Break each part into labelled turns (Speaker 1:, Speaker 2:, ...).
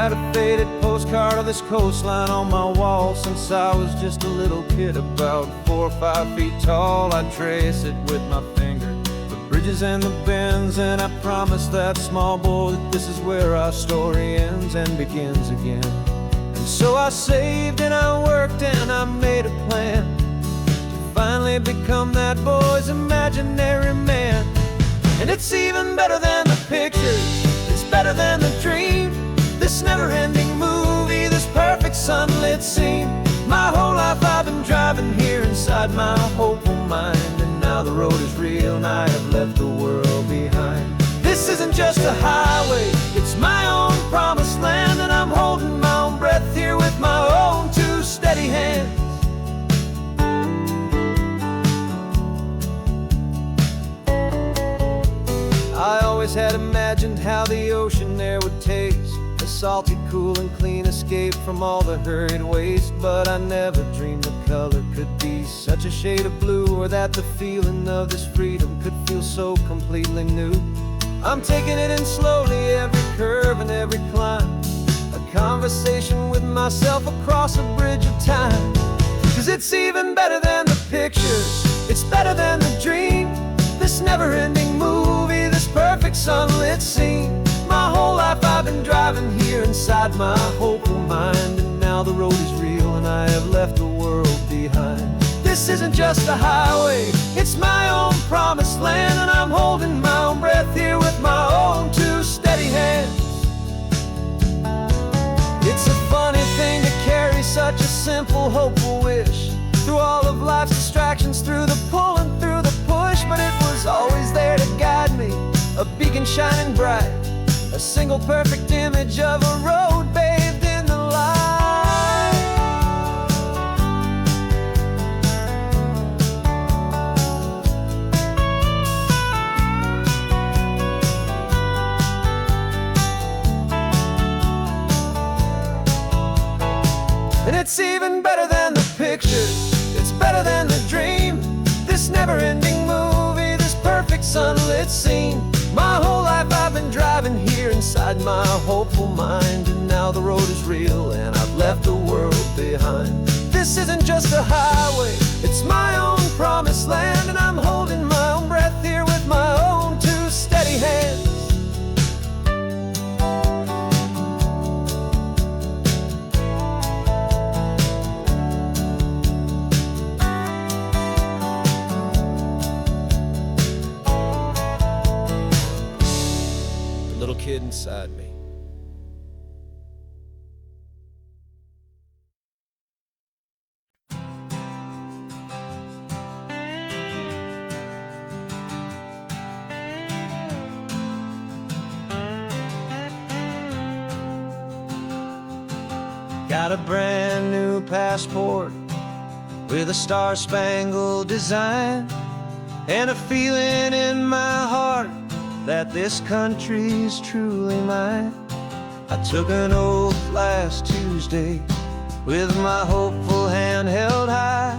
Speaker 1: had a faded postcard of this coastline on my wall since I was just a little kid, about 4 or 5 feet tall. I'd trace it with my finger, the bridges and the bends, and I promised that small boy that this is where our story ends and begins again. And so I saved and I worked and I made a plan to finally become that boy's imaginary man. And it's even better than the pictures, it's better than the dream, this never-ending movie, this perfect sunlit scene. My whole life I've been driving here inside my hopeful mind, and now the road is real and I have left the world behind. This isn't just a highway, it's my own promised land, and I'm holding my own breath here with my own 2 steady hands. I always had imagined how the ocean there would taste, a salty, cool and clean escape from all the hurried waste. But I never dreamed the color could be such a shade of blue, or that the feeling of this freedom could feel so completely new. I'm taking it in slowly, every curve and every climb, a conversation with myself across a bridge of time. 'Cause it's even better than the pictures, it's better than the dream, this never-ending movie, this perfect sunlit scene. My whole life I've been driving here inside my hopeful mind, and now the road is real and I have left the world behind. This isn't just a highway, it's my own promised land, and I'm holding my own breath here with my own 2 steady hands. It's a funny thing to carry such a simple, hopeful wish through all of life's distractions, through the pull and through the push, but it was always there to guide me, a beacon shining bright, a single perfect image of a road bathed in the light. And it's even better than the pictures, it's better than the dream, this never-ending movie, this perfect sunlit scene. My whole life I've been driving here inside my hopeful mind, and now the road is real and I've left the world behind. This isn't just a highway, it's my own promised land, and I'm holding my own breath here with my own 2 steady hands. Little kid inside me. Got a brand new passport with a star-spangled design, and a feeling in my heart that this country's truly mine. I took an oath last Tuesday with my hopeful hand held high,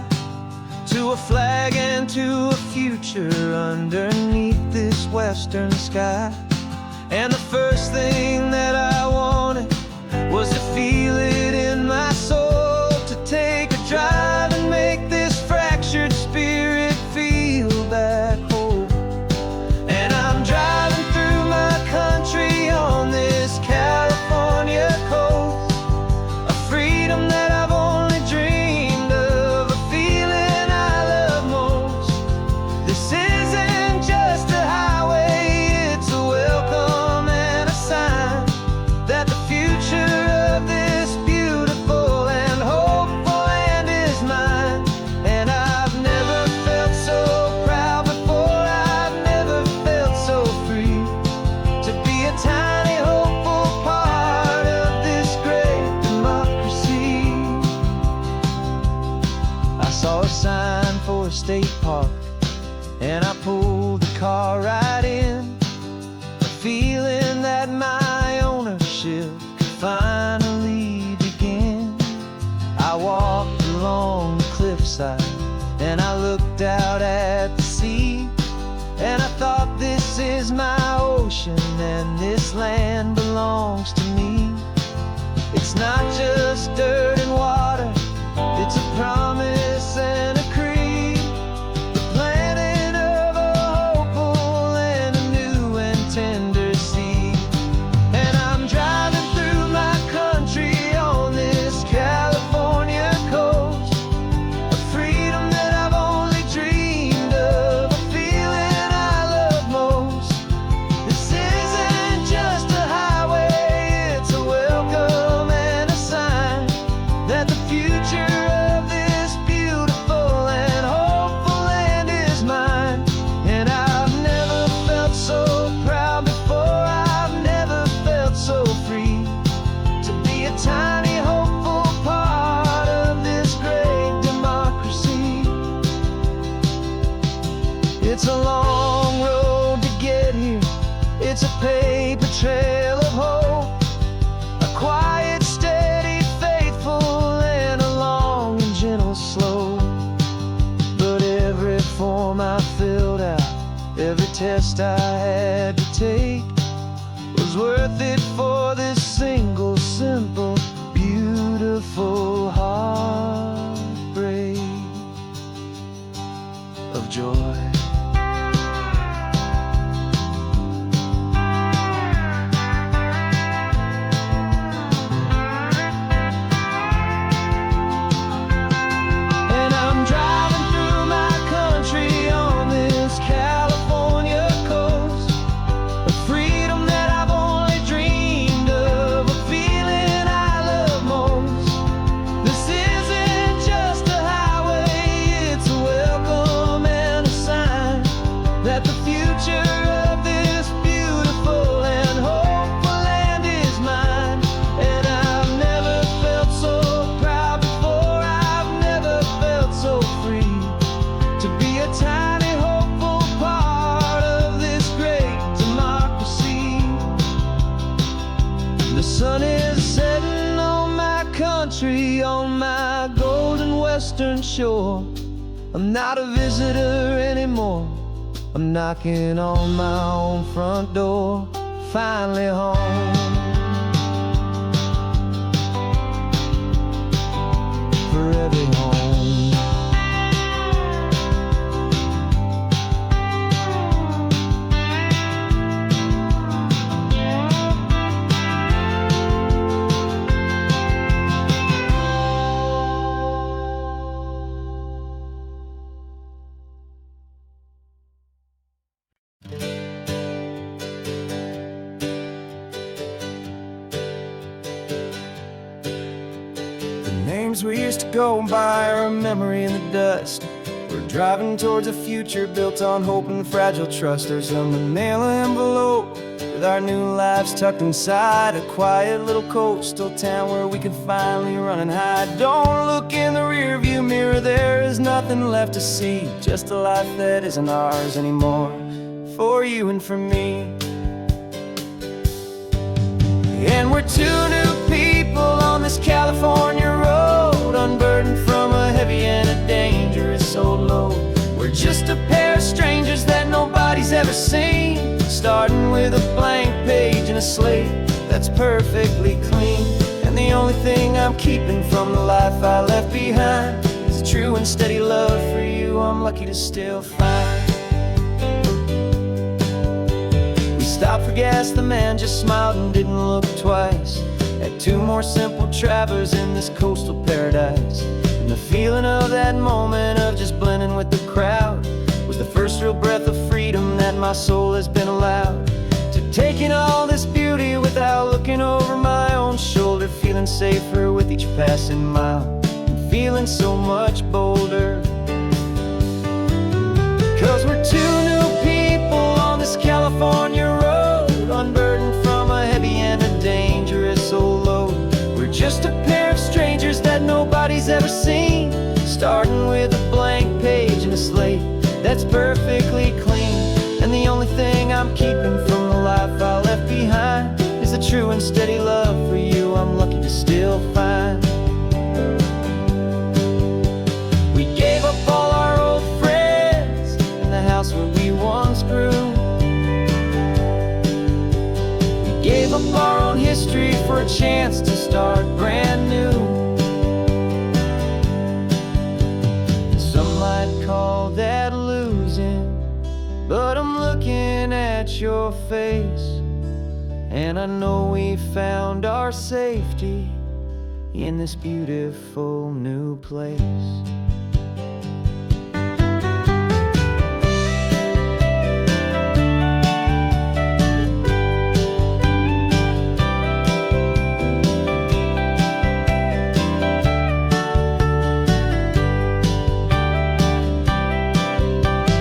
Speaker 1: to a flag and to a future underneath this western sky. And the first thing that I wanted was to feel it in my soul, to take a drive and make this fractured spirit feel back home. And I'm driving through my country on this California coast, a freedom that I've only dreamed of, a feeling I love most. This isn't just a highway, it's a welcome and a sign that the future of this beautiful and hopeful land is mine. And I've never felt so proud before, I've never felt so free, to be a tiny hopeful part of this great democracy. I saw a sign for a state park, and I pulled the car right in, a feeling that my ownership could finally begin. I walked along the cliffside and I looked out at the sea, and I thought, this is my ocean and this land belongs to me. It's not just dirt and water, it's a promise and a creed, the planting of a hopeful and a new and tender seed. And I'm driving through my country on this California coast, a freedom that I've only dreamed of, a feeling I love most. This isn't just a highway, it's a welcome and a sign that the future of this beautiful and hopeful land is mine. And I've never felt so proud before, I've never felt so free to be a tiny hopeful part of this great democracy. It's a long road to get here, it's a paper trail of hope, a quiet, steady, faithful, and a long and gentle slope. But every form I filled out, every test I had to take, was worth it for this single, simple, beautiful heartbreak of joy. And I'm driving through my country on this California coast, a freedom that I've only dreamed of, a feeling I love most. This isn't just a highway, it's a welcome and a sign that the future of this beautiful and hopeful land is mine. And I've never felt so proud before, I've never felt so free to be a tiny hopeful part of this great democracy. The sun is setting on my country, on my golden western shore. I'm not a visitor anymore, I'm knocking on my own front door, finally home. For every home. Names we used to go by are a memory in the dust. We're driving towards a future built on hope and fragile trust. There's a manila envelope with our new lives tucked inside, a quiet little coastal town where we could finally run and hide. Don't look in the rearview mirror, there is nothing left to see, just a life that isn't ours anymore, for you and for me. And we're two new people on this California road, unburdened from a heavy and a dangerous old load. We're just a pair of strangers that nobody's ever seen, starting with a blank page and a slate that's perfectly clean. And the only thing I'm keeping from the life I left behind is a true and steady love for you I'm lucky to still find. Stopped for gas, the man just smiled and didn't look twice. Had two more simple travelers in this coastal paradise. And the feeling of that moment of just blending with the crowd was the first real breath of freedom that my soul has been allowed to take in all this beauty without looking over my own shoulder, feeling safer with each passing mile and feeling so much bolder. 'Cause we're two new people on this California road, unburdened from a heavy and a dangerous old load. We're just a pair of strangers that nobody's ever seen, starting with a blank page and a slate that's perfectly clean. And the only thing I'm keeping from the life I left behind is a true and steady love for you I'm lucky to still find. We gave up all our old friends in the house where we once grew. Gave up our own history for a chance to start face. And I know we found our safety in this beautiful new place.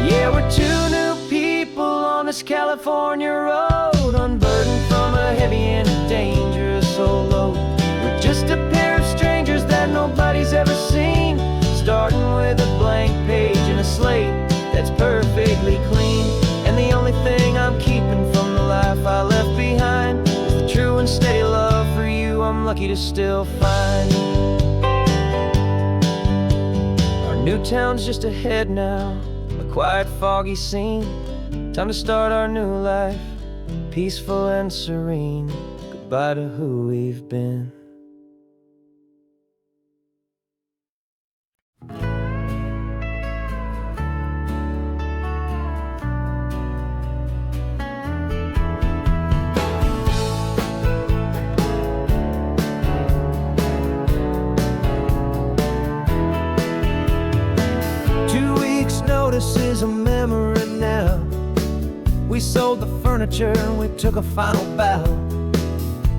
Speaker 1: Yeah, we're two new people on this California road, unburdened from a heavy and a dangerous old load. We're just a pair of strangers that nobody's ever seen, starting with a blank page and a slate that's perfectly clean. And the only thing I'm keeping from the life I left behind is the true and steady love for you I'm lucky to still find. Our new town's just ahead now, a quiet, foggy scene. Time to start our new life, peaceful and serene. Goodbye to who we've been. Notice is a memory now. We sold the furniture and we took a final bow.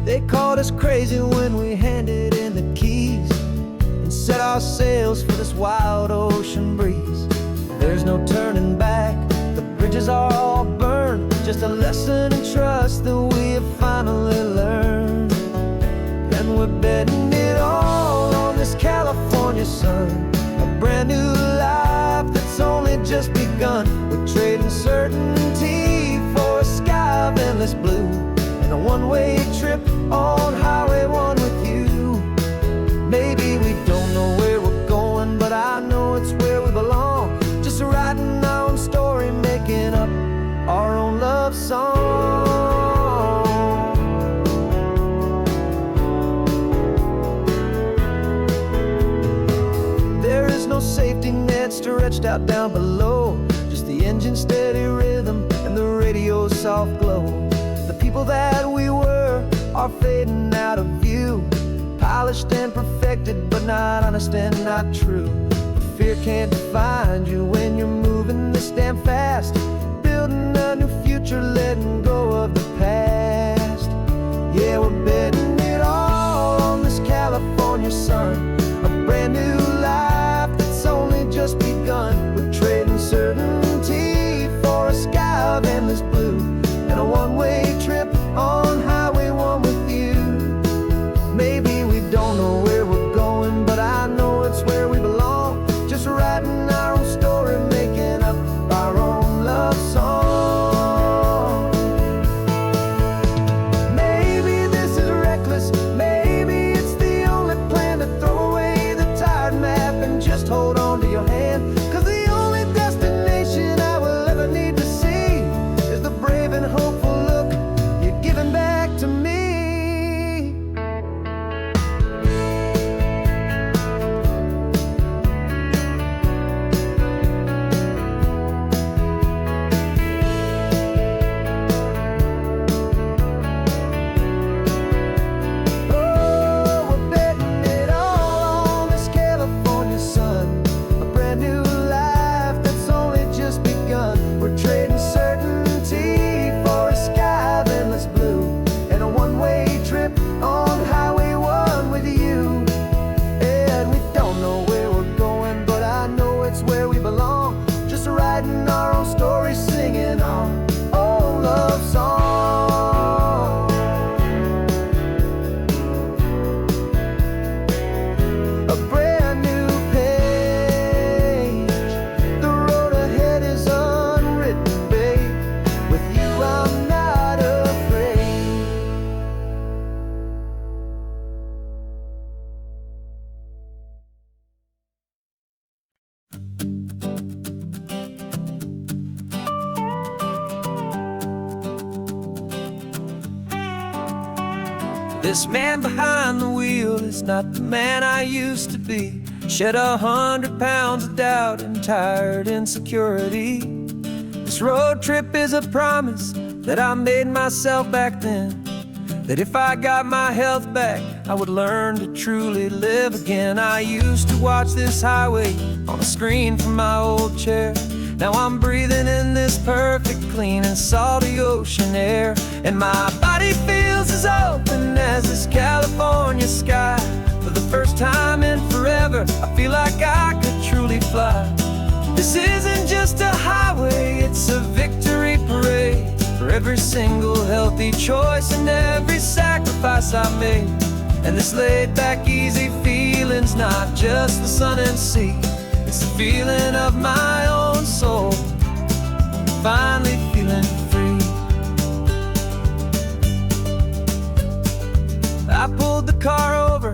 Speaker 1: They called us crazy when we handed in the keys and set our sails for this wild ocean breeze. There's no turning back, the bridges are all burned, just a lesson in trust that we have finally learned. And we're betting it all on this California sun, a brand new life that's only just begun. We're trading certainty for a sky of endless blue, and a one-way trip on Highway 1 with you. Maybe we don't know where we're going, but I know it's where we belong. Just writing our own story, making up our own love song. There is no safety net stretched out down below, just the engine's steady rhythm and the radio's soft glow. The people that we were are fading out of view, polished and perfected, but not honest and not true. Fear can't define you when you're moving this damn fast, building a new future, letting go of the past. Yeah, we're betting it all on this California sun, a brand new life that's only just begun. We're trading certainty for a sky of endless blue, and a one-way trip on Highway 1 with you. Maybe we don't know where we're going, but I know it's where we belong. Just writing our own story, making up our own love song. Maybe this is reckless, maybe it's the only plan to throw away the tired map and just hold on to your hand. 'Cause the only destination I will ever need to see is the brave and hopeful look you're giving back to me. Oh, we're betting it all on this California sun, a brand new life that's only just begun. We're trading certainty for a sky of endless blue, and a one-way trip on Highway 1 with you. And we don't know where we're going, but I know it's where we belong. Just writing our own story, singing our own love song. A brand new page, the road ahead is unwritten, babe. With you I'm not afraid. This man behind the wheel is not the man I used to be. Shed 100 pounds of doubt and tired insecurity. This road trip is a promise that I made myself back then. That if I got my health back, I would learn to truly live again. I used to watch this highway on a screen from my old chair. Now I'm breathing in this perfect, clean and salty ocean air. And my body feels as open as this California sky. For the first time in forever, I feel like I could truly fly. This isn't just a highway, it's a victory parade. For every single healthy choice and every sacrifice I made. And this laid back easy feeling's not just the sun and sea. It's the feeling of my own soul, finally feeling free. I pulled the car over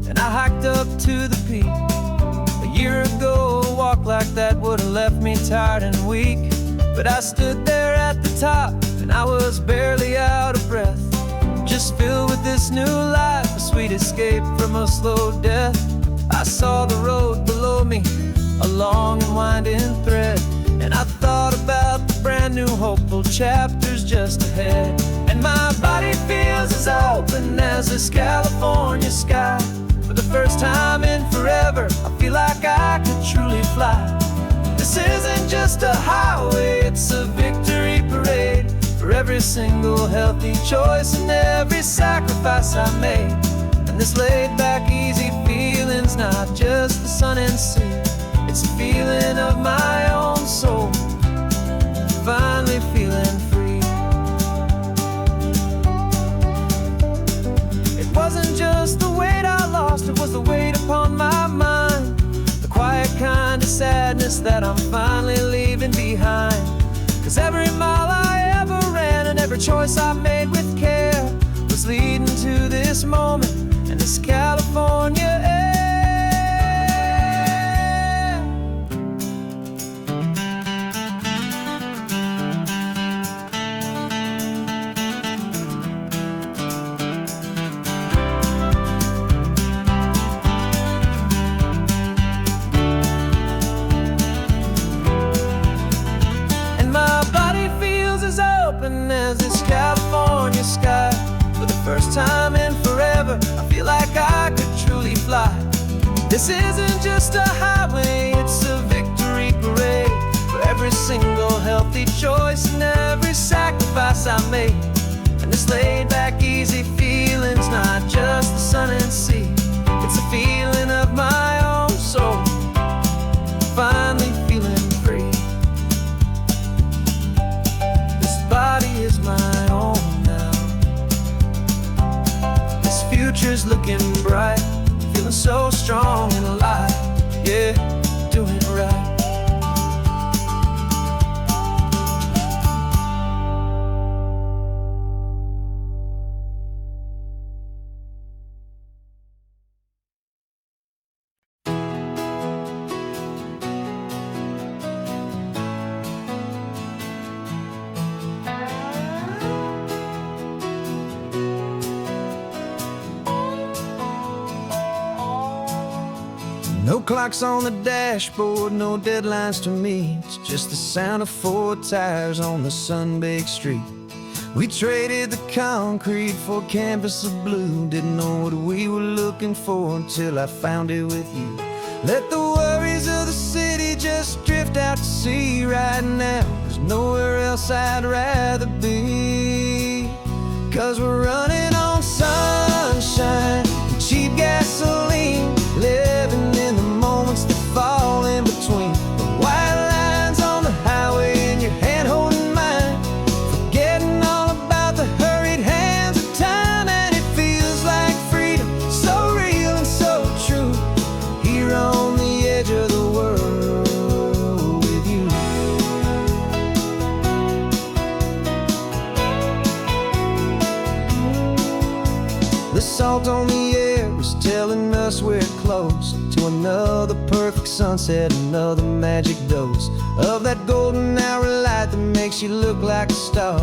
Speaker 1: and I hiked up to the peak. A year ago, a walk like that would've left me tired and weak. But I stood there at the top and I was barely out of breath, just filled with this new life, a sweet escape from a slow death. I saw the road below me, a long and winding thread, and I thought about the brand new hopeful chapters just ahead. And my body feels as open as this California sky. For the first time in forever, I feel like I could truly fly. This isn't just a highway, it's a victory parade. For every single healthy choice and every sacrifice I made. And this laid back easy feeling's not just the sun and sea. It's a feeling of my own soul, finally feeling free. It wasn't just the weight I lost, it was the weight upon my mind. The quiet kind of sadness that I'm finally leaving behind. 'Cause every mile I ever ran and every choice I made with care was leading to this moment and this California air. As this California sky. For the first time in forever, I feel like I could truly fly. This isn't just a highway, it's a victory parade. For every single healthy choice and every sacrifice I made. And this laid back easy feeling's not just the sun and sea. It's a feeling of my own soul, finally feeling free. Body is my own now. This future's looking bright, feeling so strong and alive. Yeah, doing right. No clocks on the dashboard, no deadlines to meet. It's just the sound of 4 tires on the sun-baked street. We traded the concrete for a canvas of blue. Didn't know what we were looking for until I found it with you. Let the worries of the city just drift out to sea right now. There's nowhere else I'd rather be. 'Cause we're running on sunshine and cheap gasoline, living in the moments that fall in between. The white lines on the highway and your hand holding mine, forgetting all about the hurried hands of time. And it feels like freedom, so real and so true, here on the edge of the world with you. The salt on the air is telling us we're close to another perfect sunset, another magic dose of that golden hour light that makes you look like a star,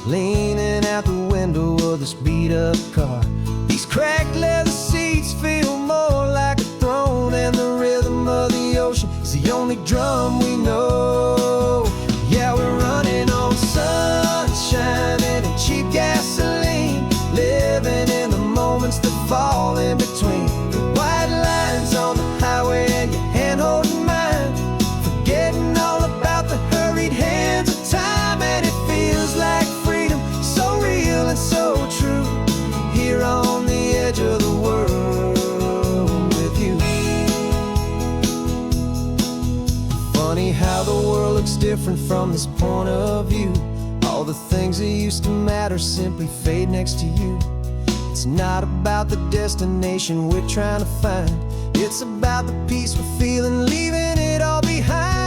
Speaker 1: leaning out the window of this beat-up car. These cracked leather seats feel more like a throne, and the rhythm of the ocean is the only drum we know. Yeah, we're running on sunshine fall in between the white lines on the highway and your hand holding mine, forgetting all about the hurried hands of time. And it feels like freedom, so real and so true, here on the edge of the world with you. Funny how the world looks different from this point of view. All the things that used to matter simply fade next to you. It's not about the destination we're trying to find, it's about the peace we're feeling, leaving it all behind.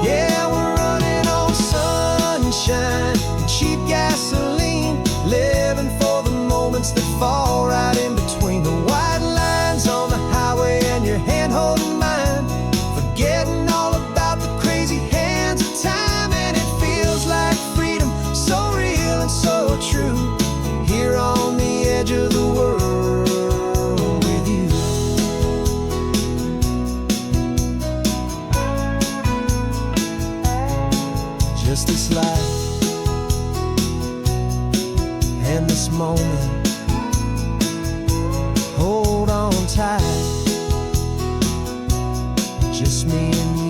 Speaker 1: Yeah, we're running on sunshine and cheap gasoline, living for the moments that fall right in between the white lines on the highway and your hand holding mine, forgetting all about the crazy hands of time. And it feels like freedom, so real and so true, here on the edge of the world with you. Just this life and this moment, hold on tight, just me and you.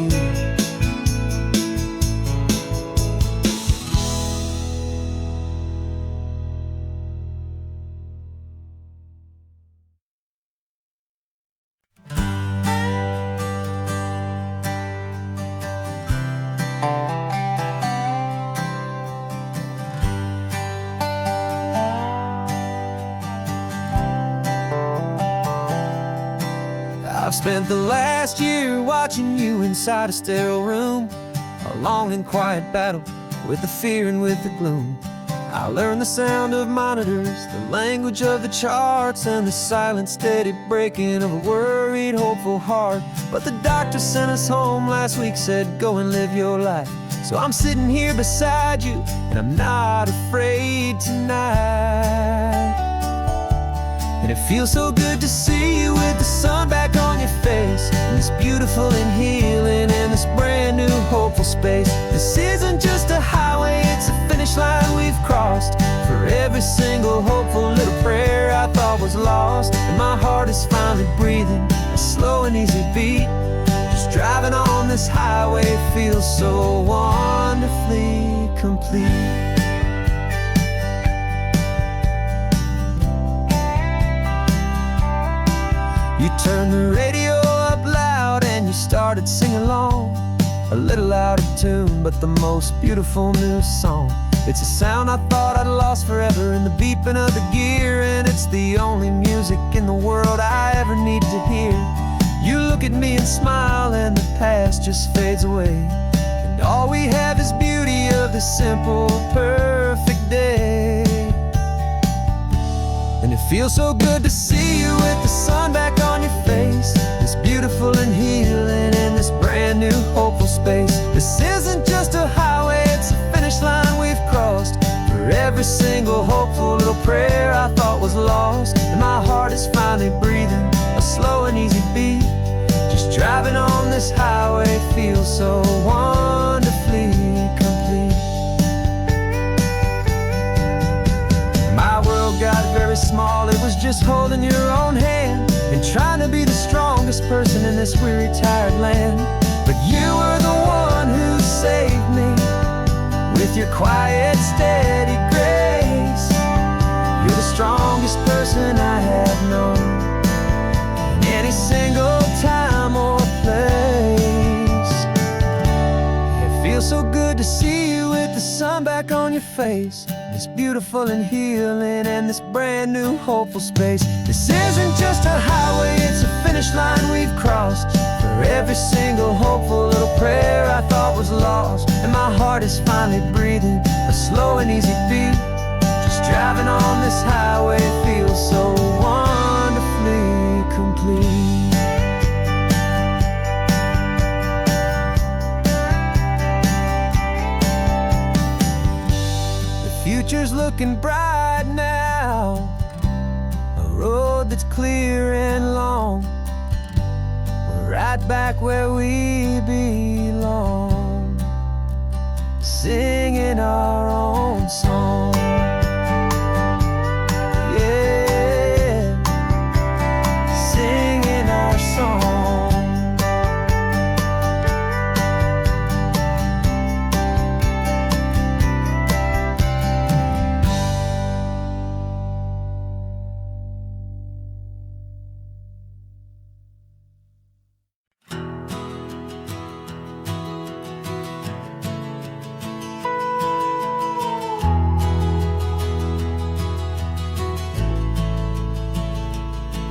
Speaker 1: I've spent the last year watching you inside a sterile room, a long and quiet battle with the fear and with the gloom. I learned the sound of monitors, the language of the charts, and the silent steady breaking of a worried, hopeful heart. But the doctor sent us home last week, said go and live your life. So I'm sitting here beside you, and I'm not afraid tonight. And it feels so good to see you with the sun back on your face, and this beautiful and healing in this brand new hopeful space. This isn't just a highway, it's a finish line we've crossed. For every single hopeful little prayer I thought was lost, and my heart is finally breathing a slow and easy beat. Just driving on this highway feels so wonderfully complete. You turned the radio up loud and you started singing along, a little out of tune, but the most beautiful new song. It's a sound I thought I'd lost forever in the beeping of the gear, and it's the only music in the world I ever need to hear. You look at me and smile and the past just fades away, and all we have is beauty of this simple, perfect day. And it feels so good to see you with the sun back on your face, this beautiful and healing in this brand new hopeful space. This isn't just a highway, it's a finish line we've crossed. For every single hopeful little prayer I thought was lost, and my heart is finally breathing a slow and easy beat. Just driving on this highway feels so wonderfully complete. My world got very small, it was just holding your own hand and trying to be the strongest person in this weary, tired land. But you were the one who saved me with your quiet, steady grace. You're the strongest person I have known in any single time or place. It feels so good to see you with the sun back on your face, this beautiful and healing and this brand new hopeful space. This isn't just a highway, it's a finish line we've crossed. For every single hopeful little prayer I thought was lost, and my heart is finally breathing a slow and easy beat. Just driving on this highway feels so wonderfully complete. Future's looking bright now, road that's clear and long. We're right back where we belong, singing our own song. Yeah, singing our song.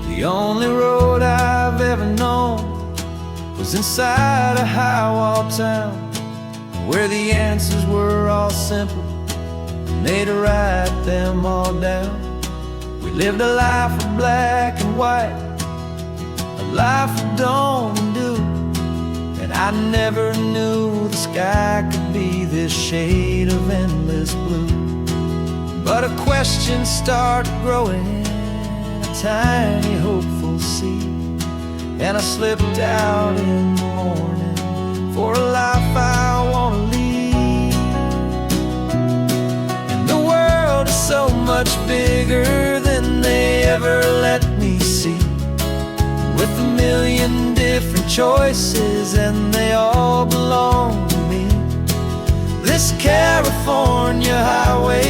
Speaker 1: The only road I've ever known was inside a high-wall town, where the answers were all simple and they'd write them all down. We lived a life of black and white, a life of dawn and dew, and I never knew the sky could be this shade of endless blue. But a question started growing, tiny hopeful seed, and I slipped out in the morning for a life I want to lead. And the world is so much bigger than they ever let me see, with a million different choices and they all belong to me. This California highway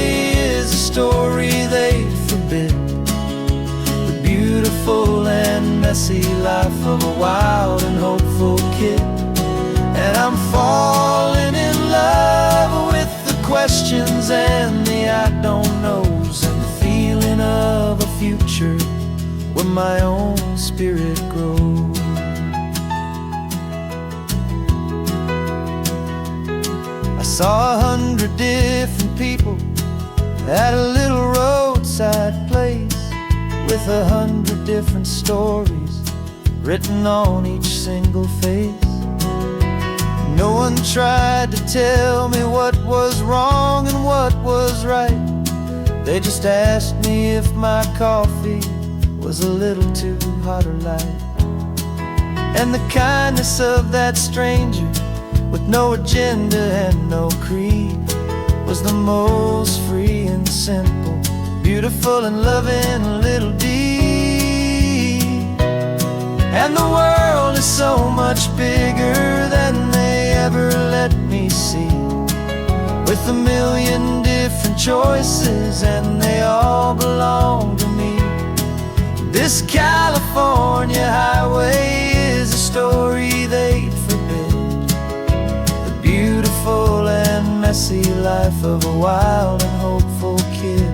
Speaker 1: is a story they forbid, beautiful and messy life of a wild and hopeful kid. And I'm falling in love with the questions and the I don't knows, and the feeling of a future where my own spirit grows. I saw 100 different people at a little roadside place, with 100 different stories written on each single face. No one tried to tell me what was wrong and what was right. They just asked me if my coffee was a little too hot or light. And the kindness of that stranger, with no agenda and no creed, was the most free and simple, beautiful and loving little deed. And the world is so much bigger than they ever let me see, with a million different choices and they all belong to me. This California highway is a story they'd forbid, the beautiful and messy life of a wild and hopeful kid.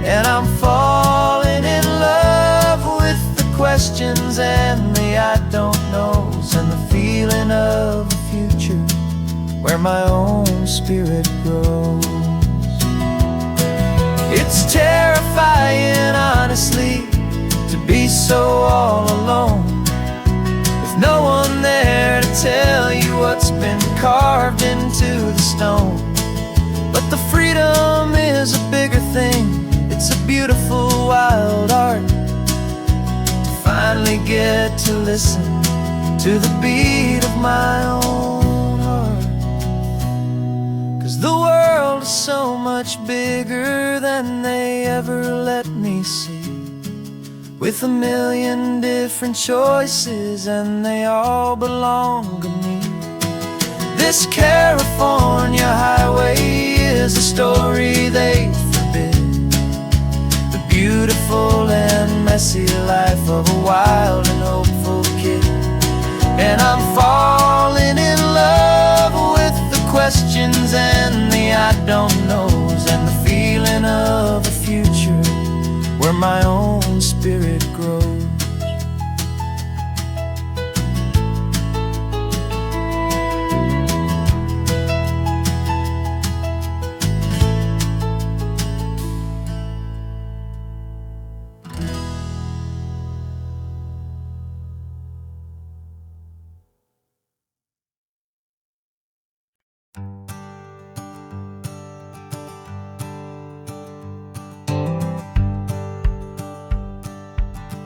Speaker 1: And I'm falling in love with the questions and the I don't knows, and the feeling of a future where my own spirit grows. It's terrifying, honestly, to be so all alone, with no one there to tell you what's been carved into the stone. But the freedom is a bigger thing. It's a beautiful wild art to finally get to listen to the beat of my own heart. 'Cause the world is so much bigger than they ever let me see, with a million different choices and they all belong to me. This California highway is a story they forbid, the beautiful and messy life of a wild and hopeful kid. And I'm falling in love with the questions and the I don't knows, and the feeling of a future where my own spirit grows.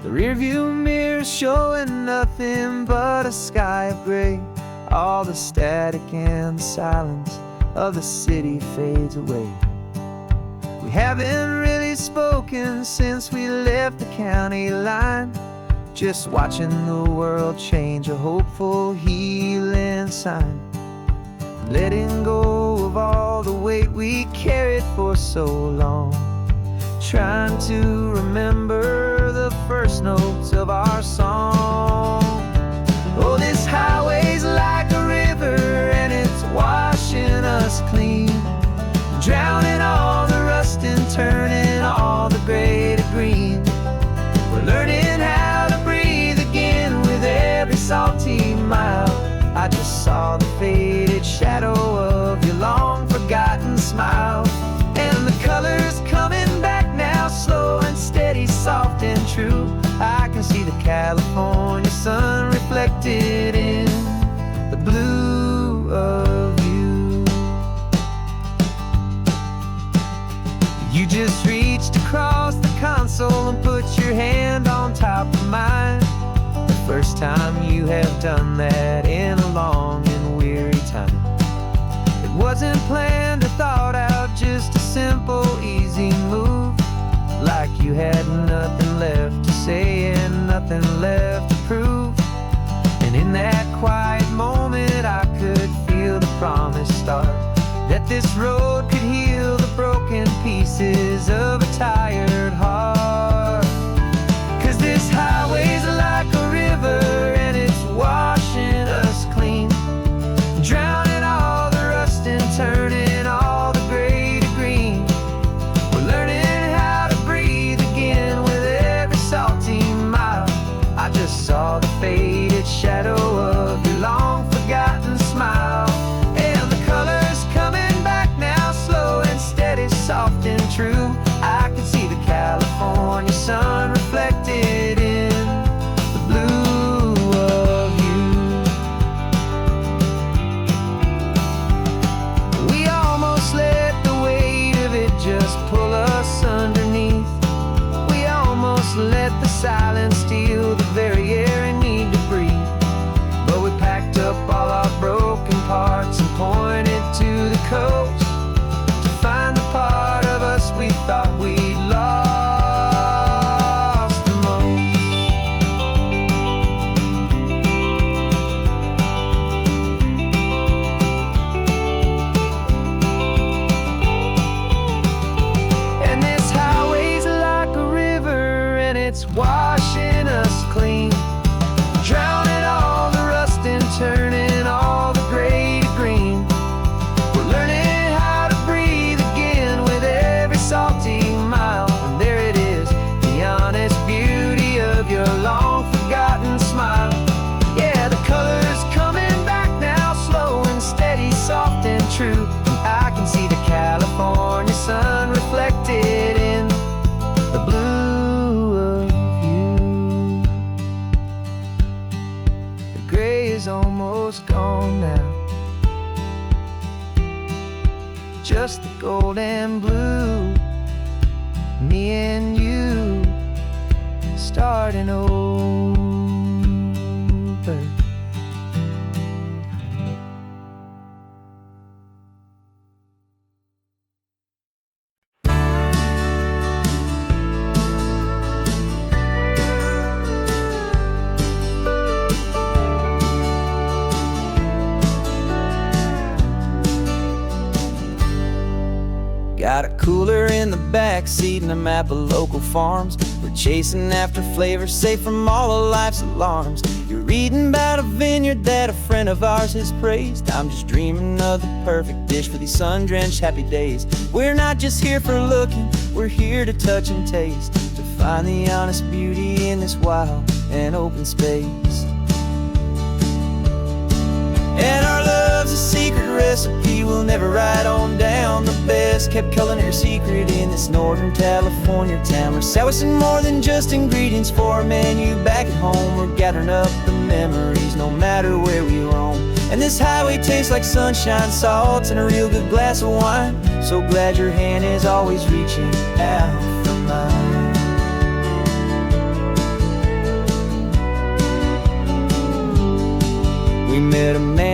Speaker 1: The rearview mirror showing nothing but a sky of gray. All the static and the silence of the city fades away. We haven't really spoken since we left the county line, just watching the world change, a hopeful healing sign. Letting go of all the weight we carried for so long, trying to remember the first notes of our song. Oh, this highway's like a river and it's washing us clean, drowning all the rust and turning all the gray to green. We're learning how to breathe again with every salty mile. I just saw the faded shadow of your long forgotten smile, and the colors coming back now, slow and steady, soft and true. I can see the California sun reflected in the blue of you. You just reached across the console and put your hand on top of mine. The first time you have done that in a long and weary time. It wasn't planned or thought out, just a simple, easy move. Like you had nothing left to say and nothing left to prove. And in that quiet moment I could feel the promise start, that this road could heal the broken pieces of a tired heart. 'Cause this highway's like a river and it's washing us clean, drowning all the rust and turning all the gray to green. We're learning how to breathe again with every salty mile. I just saw the faded shadow of your long forgotten smile, and the colors coming back now, slow and steady, soft and true. I can see the California sun reflected in the blue of you. We almost let the weight of it just pull us underneath. We almost let the silence steal the very air we need to breathe. But we packed up all our broken parts and pointed to the coast to find the part of us we thought we'd lost the most. And this highway's like a river and it's washing us clean, drowning all the rust and turning all the gray to green. We're learning how to breathe again with every salty mile. And there it is, the honest beauty of your long forgotten smile. Yeah, the colors coming back now, slow and steady, soft and true. I can see the California sun reflected in the blue of you. The gray is almost gone now, just the gold and blue. Me and you starting over. Got a cooler in the back seat and a map of local farms. We're chasing after flavors safe from all of life's alarms. You're reading about a vineyard that a friend of ours has praised. I'm just dreaming of the perfect dish for these sun-drenched happy days. We're not just here for looking, we're here to touch and taste, to find the honest beauty in this wild and open space. And our love's a secret recipe we'll never write on down. The best kept culinary secret in this Northern California town. We're selling more than just ingredients for a menu back at home. We're gathering up the memories no matter where we roam. And this highway tastes like sunshine, salt, and a real good glass of wine. So glad your hand is always reaching out for mine.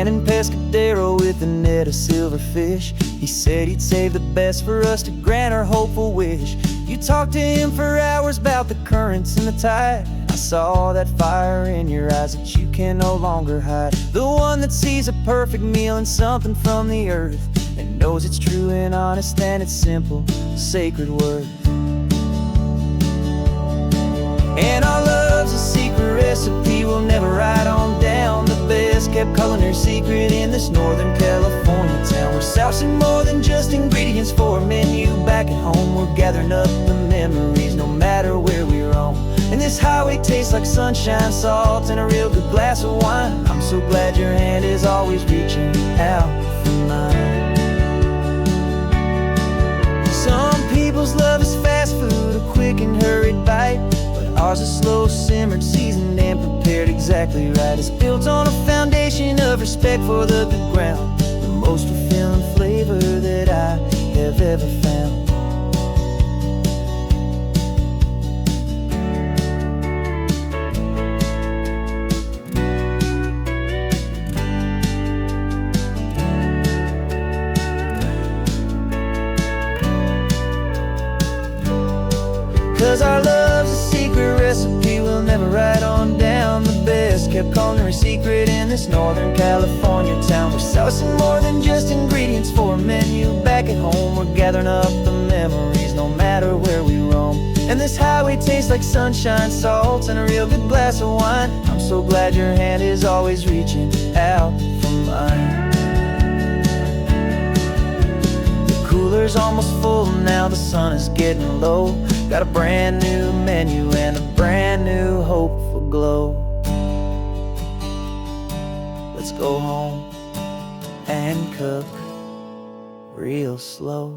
Speaker 1: man in Pescadero with a net of silverfish. He said he'd save the best for us to grant our hopeful wish. You talked to him for hours about the currents and the tide. I saw that fire in your eyes that you can no longer hide. The one that sees a perfect meal in something from the earth, and knows it's true and honest and it's simple, sacred worth. And our love's a secret recipe we'll never write on down. The best kept culinary secret in this Northern California town. We're sourcing more than just ingredients for a menu. Back at home we're gathering up the memories, no matter where we roam. And this highway tastes like sunshine, salt, and a real good glass of wine. I'm so glad your hand is always reaching out for mine. Some people's love is fast food, a quick and hurried bite, but ours is slow simmered, seasoned, and prepared exactly right. It's built on a foundation of respect for the good ground, the most fulfilling flavor that I have ever found. 'Cause our love's a secret recipe we'll never write on down. The best kept culinary secret in this Northern California town. We're sourcing more than just ingredients for a menu. Back at home we're gathering up the memories, no matter where we roam. And this highway tastes like sunshine, salt, and a real good glass of wine. I'm so glad your hand is always reaching out for mine. The cooler's almost full now, the sun is getting low. Got a brand new menu and a brand new hopeful glow. Let's go home and cook real slow.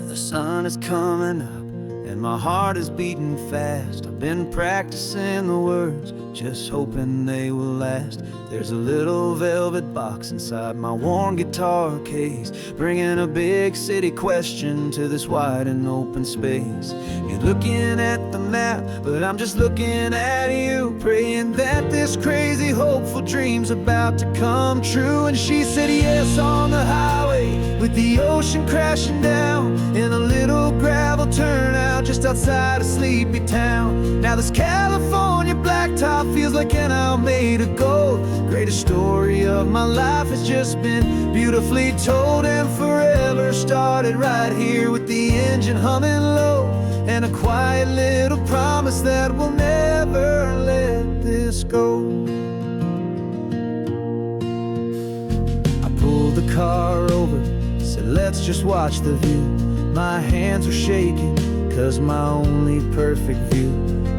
Speaker 1: The sun is coming up and my heart is beating fast. I've been practicing the words, just hoping they will last. There's a little velvet box inside my worn guitar case, bringing a big city question to this wide and open space. You're looking at the map, but I'm just looking at you, praying that this crazy hopeful dream's about to come true. And she said yes on the highway, with the ocean crashing down, in a little gravel turnout just outside of sleepy town. Now this California blacktop feels like an hour made of gold. Greatest story of my life has just been beautifully told, and forever started right here with the engine humming low, and a quiet little promise that we'll never let this go. I pulled the car over, said let's just watch the view. My hands were shaking, 'cause my only perfect view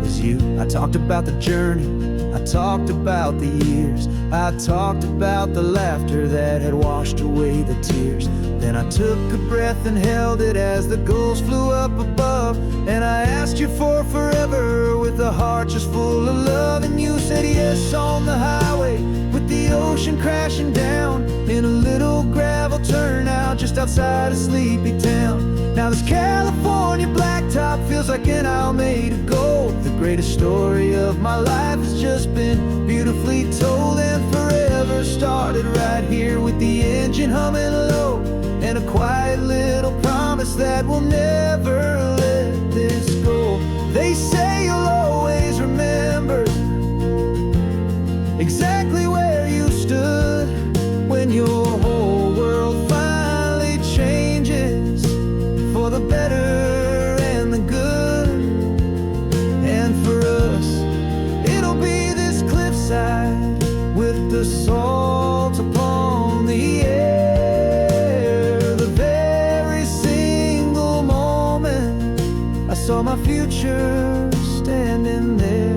Speaker 1: was you. I talked about the journey, I talked about the years, I talked about the laughter that had washed away the tears. Then I took a breath and held it as the gulls flew up above, and I asked you for forever with a heart just full of love. And you said yes on the highway, with the ocean crashing down, in a little gravel turnout just outside of sleepy town. Now this California blacktop feels like an hour made of gold. The greatest story of my life has just been beautifully told, and forever started right here with the engine humming low, and a quiet little promise that we'll never let this go. They say you'll always remember exactly where you stood when your whole world finally changes for the better and the good. And for us, it'll be this cliffside with the salt upon the air. The very single moment I saw my future standing there.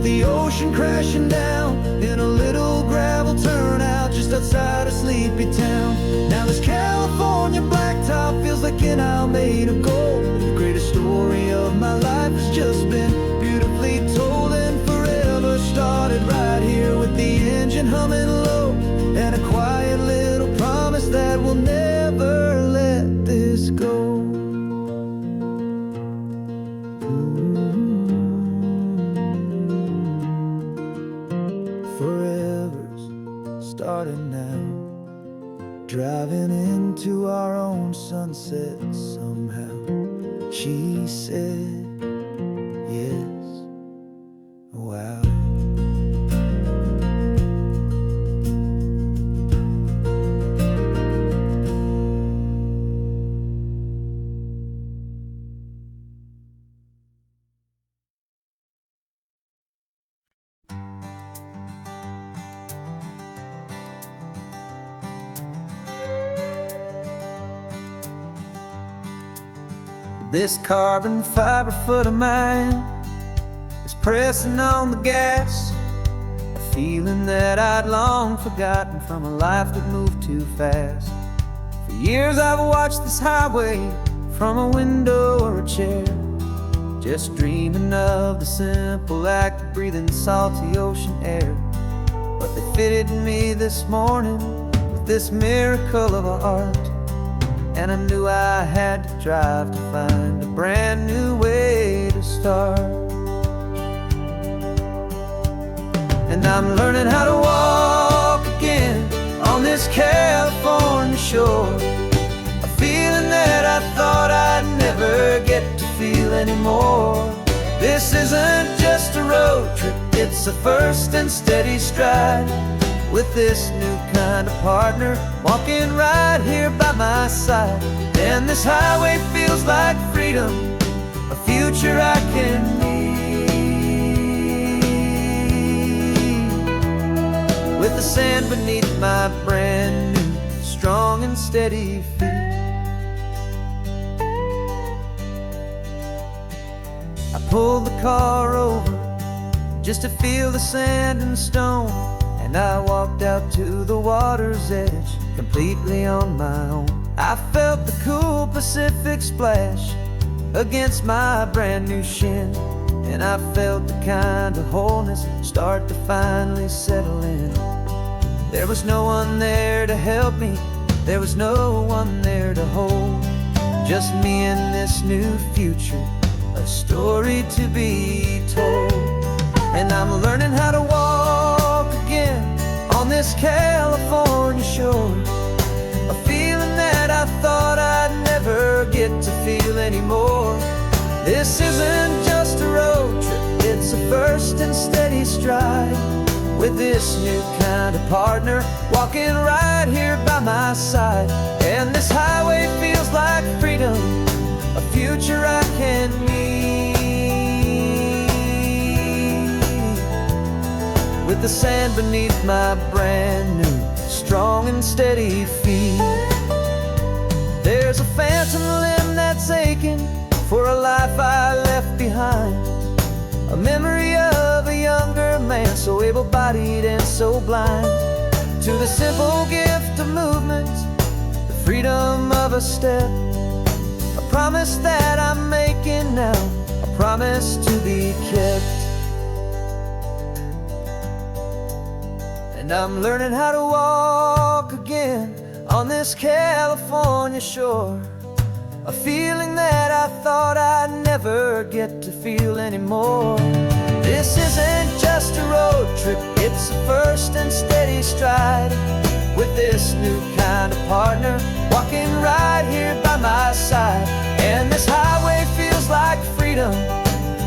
Speaker 1: The ocean crashing down in a little gravel turnout just outside of Sleepy Town. Now this California blacktop feels like an isle made of gold. The greatest story of my life has just been beautifully told, and forever started right here with the engine humming low, and a quiet little promise that we'll never let this go. Forever's starting now, driving into our own sunset somehow. She said yes, wow. This carbon fiber foot of mine is pressing on the gas, a feeling that I'd long forgotten from a life that moved too fast. For years I've watched this highway from a window or a chair, just dreaming of the simple act of breathing salty ocean air. But they fitted me this morning with this miracle of art, and I knew I had to drive to find a brand new way to start. And I'm learning how to walk again on this California shore, a feeling that I thought I'd never get to feel anymore. This isn't just a road trip, it's a first and steady stride, with this new kind of partner walking right here by my side. And this highway feels like freedom, a future I can need, with the sand beneath my brand new strong and steady feet. I pulled the car over just to feel the sand and stone, and I walked out to the water's edge completely on my own. I felt the cool Pacific splash against my brand new shin, and I felt the kind of wholeness start to finally settle in. There was no one there to help me, there was no one there to hold, just me and this new future, a story to be told. And I'm learning how to walk again on this California shore, a feeling that I thought I'd never get to feel anymore. This isn't just a road trip, it's a first and steady stride, with this new kind of partner walking right here by my side. And this highway feels like freedom, a future I can need, with the sand beneath my brand new strong and steady feet. There's a phantom limb that's aching for a life I left behind, a memory of a younger man so able-bodied and so blind, to the simple gift of movement, the freedom of a step, a promise that I'm making now, a promise to be kept. And I'm learning how to walk again on this California shore, a feeling that I thought I'd never get to feel anymore. This isn't just a road trip, it's a first and steady stride, with this new kind of partner walking right here by my side. And this highway feels like freedom,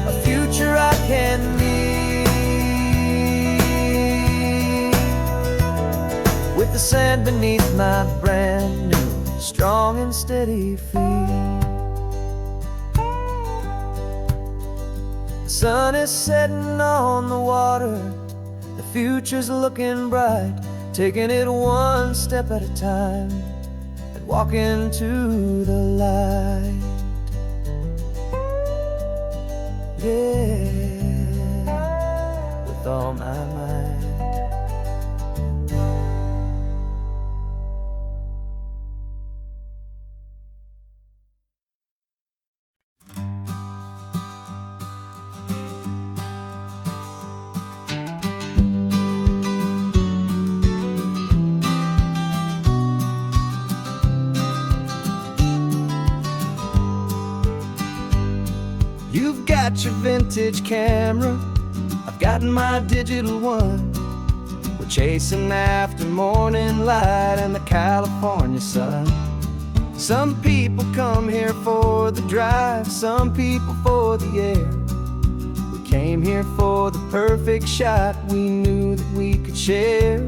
Speaker 1: a future I can need, with the sand beneath my brand new strong and steady feet. The sun is setting on the water, the future's looking bright, taking it one step at a time and walking to the light. Yeah, with all my You've got your vintage camera, I've got my digital one. We're chasing after morning light and the California sun. Some people come here for the drive, some people for the air. We came here for the perfect shot we knew that we could share.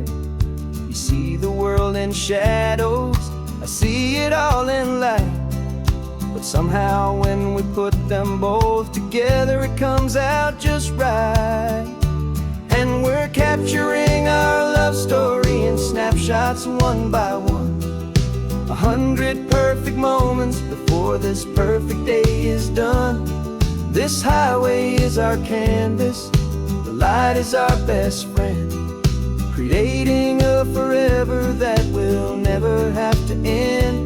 Speaker 1: You see the world in shadows, I see it all in light. But somehow when we put them both together, it comes out just right. And we're capturing our love story in snapshots one by one. 100 perfect moments before this perfect day is done. This highway is our canvas, the light is our best friend, creating a forever that will never have to end.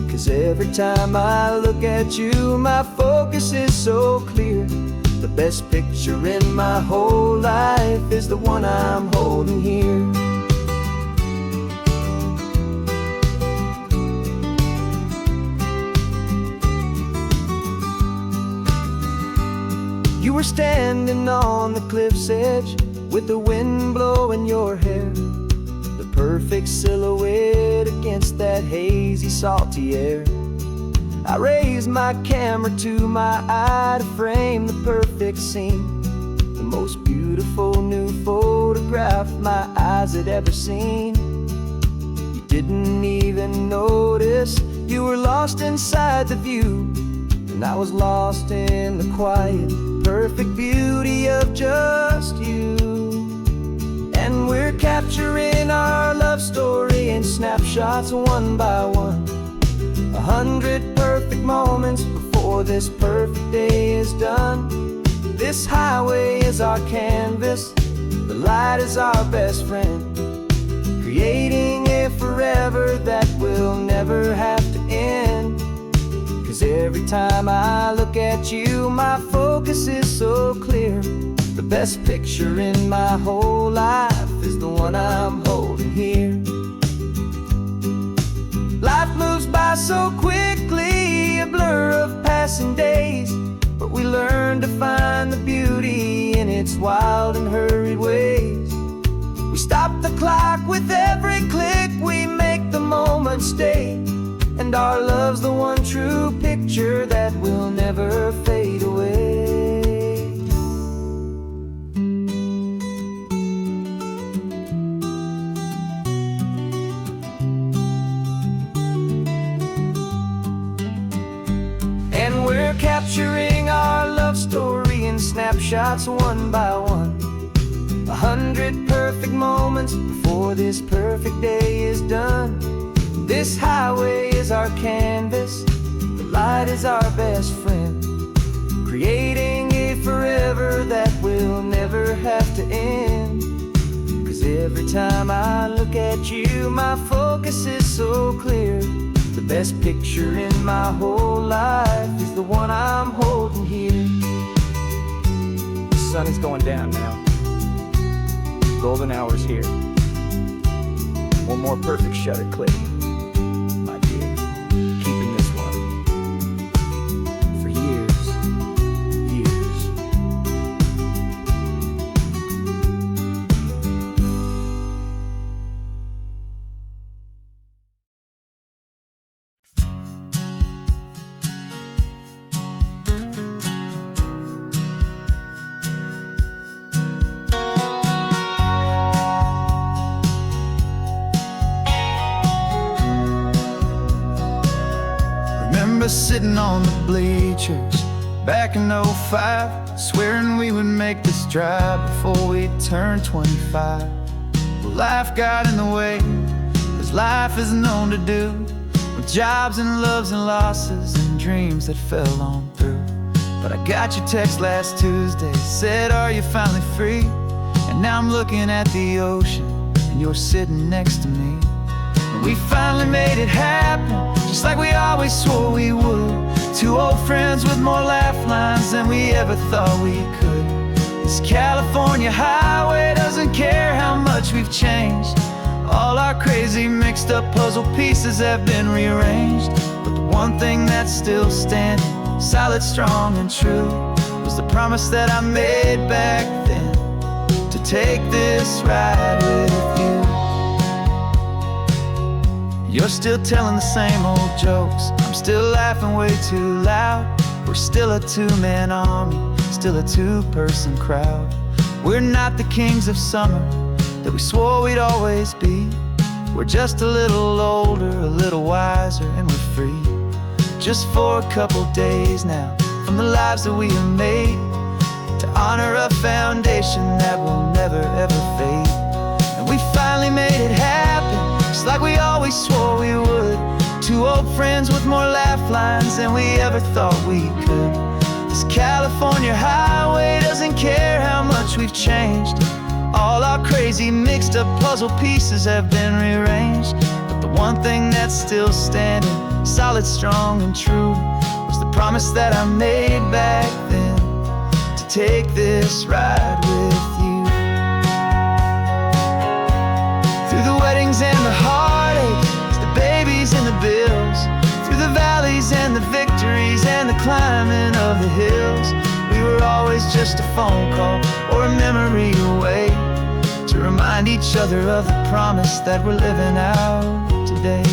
Speaker 1: 'Cause every time I look at you, my focus is so clear. The best picture in my whole life is the one I'm holding here. You were standing on the cliff's edge with the wind blowing your hair, the perfect silhouette against that hazy, salty air. I raised my camera to my eye to frame the perfect scene, the most beautiful new photograph my eyes had ever seen. You didn't even notice you were lost inside the view, and I was lost in the quiet, perfect beauty of just you. And we're capturing our love story in snapshots one by one. 100 perfect moments before this perfect day is done. This highway is our canvas, the light is our best friend, creating a forever that will never have to end. 'Cause every time I look at you, my focus is so clear. The best picture in my whole life is the one I'm holding here. Life moves by so quickly, a blur of passing days, but we learn to find the beauty in its wild and hurried ways. We stop the clock with every click, we make the moment stay, and our love's the one true picture that will never fade away. And we're capturing our love story in snapshots one by one. 100 perfect moments before this perfect day is done. This highway is our canvas, the light is our best friend, creating a forever that will never have to end. 'Cause every time I look at you, my focus is so clear. The best picture in my whole life is the one I'm holding here. The sun is going down now. Golden hour's here. One more perfect shutter click. Keeping this one for years, years. Sitting on the bleachers back in '05, swearing we would make this drive before we turned 25. Well, life got in the way, as life is known to do, with jobs and loves and losses and dreams that fell on through. But I got your text last Tuesday, said, "Are you finally free?" And now I'm looking at the ocean, and you're sitting next to me. And we finally made it happen, just like we always swore we would. Two old friends with more laugh lines than we ever thought we could. This California highway doesn't care how much we've changed. All our crazy mixed up puzzle pieces have been rearranged, but the one thing that's still standing solid, strong, and true, was the promise that I made back then, to take this ride with you. You're still telling the same old jokes, I'm still laughing way too loud. We're still a two-man army, still a two-person crowd. We're not the kings of summer that we swore we'd always be. We're just a little older, a little wiser, and we're free. Just for a couple days now, from the lives that we have made, to honor a foundation that will never ever fade. And we finally made it happen, just like we always swore we would. Two old friends with more laugh lines than we ever thought we could. This California highway doesn't care how much we've changed. All our crazy mixed up puzzle pieces have been rearranged, but the one thing that's still standing, solid, strong, and true, was the promise that I made back then, to take this ride with you. Through the weddings and the heartaches, the babies and the bills, through the valleys and the victories and the climbing of the hills, we were always just a phone call or a memory away, to remind each other of the promise that we're living out today.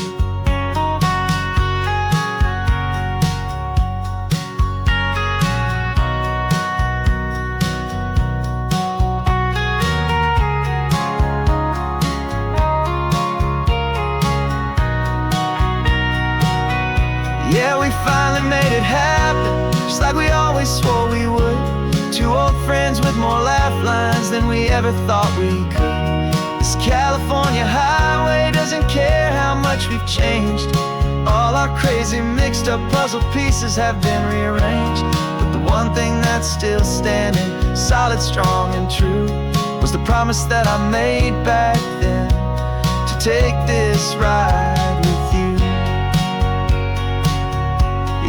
Speaker 1: Yeah, we finally made it happen, just like we always swore we would. Two old friends with more laugh lines than we ever thought we could. This California highway doesn't care how much we've changed. All our crazy mixed up puzzle pieces have been rearranged, but the one thing that's still standing, solid, strong, and true, was the promise that I made back then, to take this ride with you.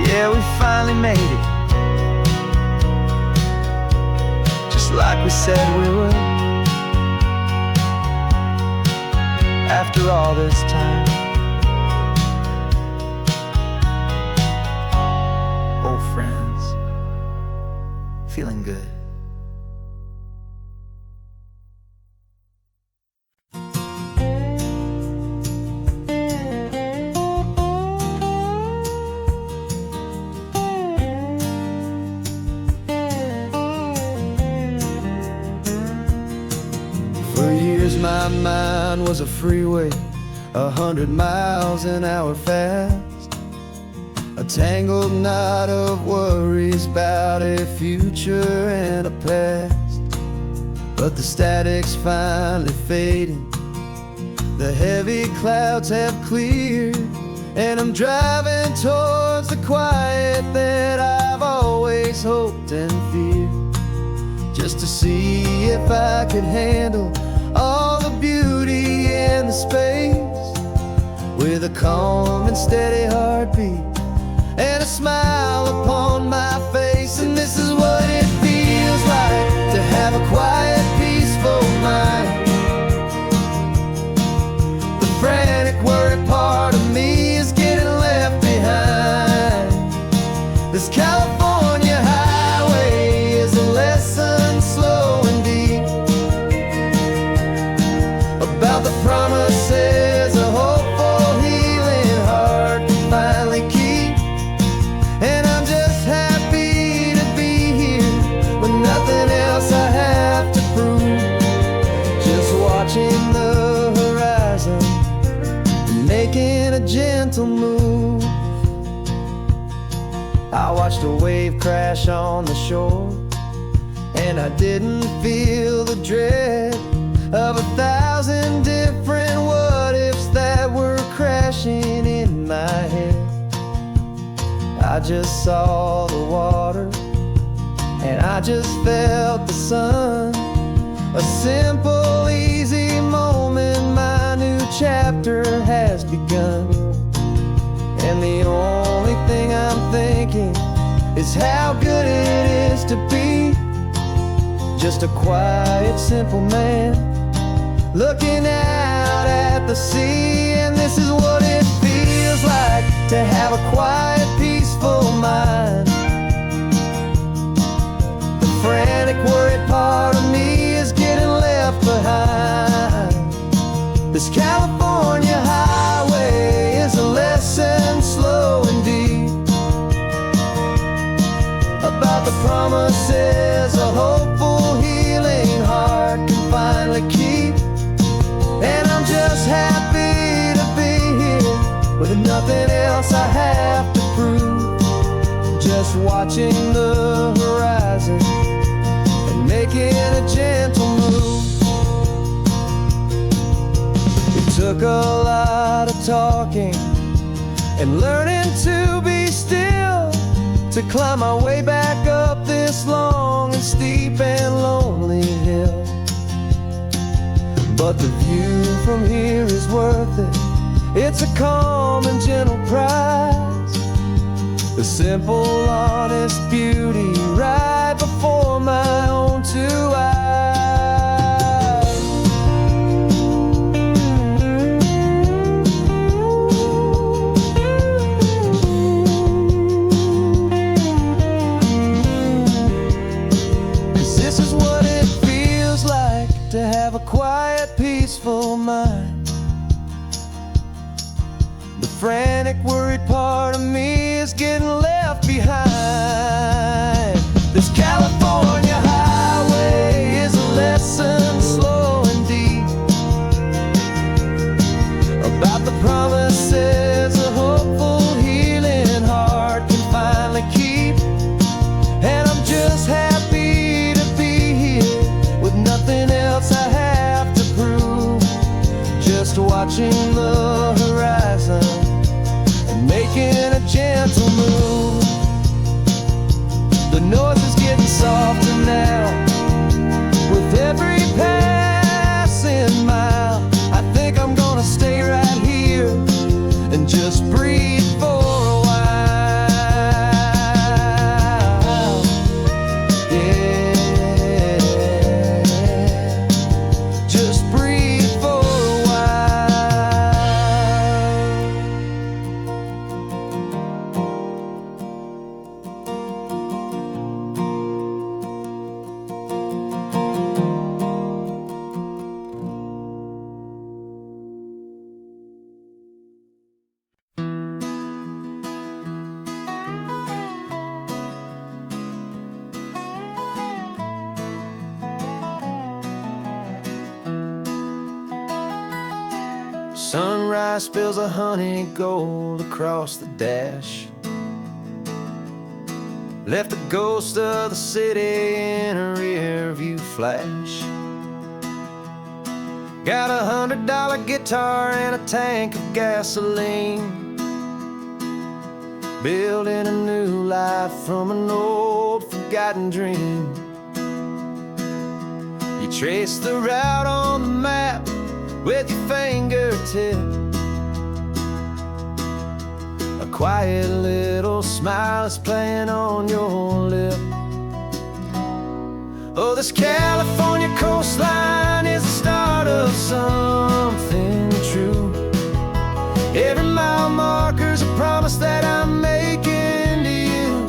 Speaker 1: Yeah, we finally made it, just like we said we would. After all this time, old friends, feeling good. For years my mind was a freeway, 100 miles an hour fast, a tangled knot of worries about a future and a past. But the static's finally fading, the heavy clouds have cleared, and I'm driving towards the quiet that I've always hoped and feared, just to see if I could handle all the beauty and the space, with a calm and steady heartbeat and a smile upon my face. And this is what it feels like to have a quiet, peaceful mind. The frantic, worried part of me is getting left behind. This California highway is a lesson slow and deep, about the promises a hopeful, healing heart can finally keep. And I'm just happy to be here with nothing else I have to prove, just watching the horizon and making a gentle move. I watched a wave crash on the shore, and I didn't feel the dread of 1,000 different what-ifs that were crashing in my head. I just saw the water, and I just felt the sun. A simple, easy moment, my new chapter has begun. And the only thing I'm thinking is how good it is to be just a quiet, simple man looking out at the sea. And this is what it feels like to have a quiet, peaceful mind. the promises a hopeful, healing heart can finally keep. And I'm just happy to be here with nothing else I have to prove. Just watching the horizon and making a gentle move. It took a lot of talking and learning to be still to climb my way back up this long and steep and lonely hill. But the view from here is worth it. It's a calm and gentle prize, the simple, honest beauty right before my own two eyes. 'Cause this is what it feels like to have a quiet, peaceful mind. The frantic, worried part of me is getting left behind. This California highway is a lesson slow and deep about the promises a hopeful, healing heart can finally keep. And I'm just happy to be here with nothing else I have to prove. Just watching the horizon and making a gentle move. The noise is getting softer now with every passing mile. I think I'm gonna stay right here and just breathe for a while. Yeah, just breathe for a while. Sunrise spills a honey gold across the dash. Left the ghost of the city in a rear view flash. Got a $100 guitar and a tank of gasoline, building a new life from an old forgotten dream. You trace the route on the map with your fingertip. A quiet little smile is playing on your lip. Oh, this California coastline is the start of something true. Every mile marker's a promise that I'm making to you.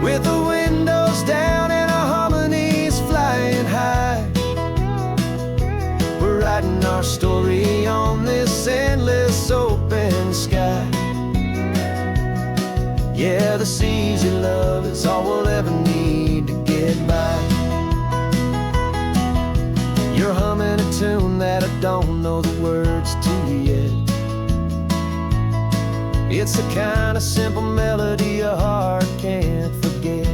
Speaker 1: With the windows down and our harmonies flying high, we're writing our story on this endless open sky. Yeah, this easy love is all we'll ever need to get by. You're humming a tune that I don't know the words to yet. It's the kind of simple melody a heart can't forget.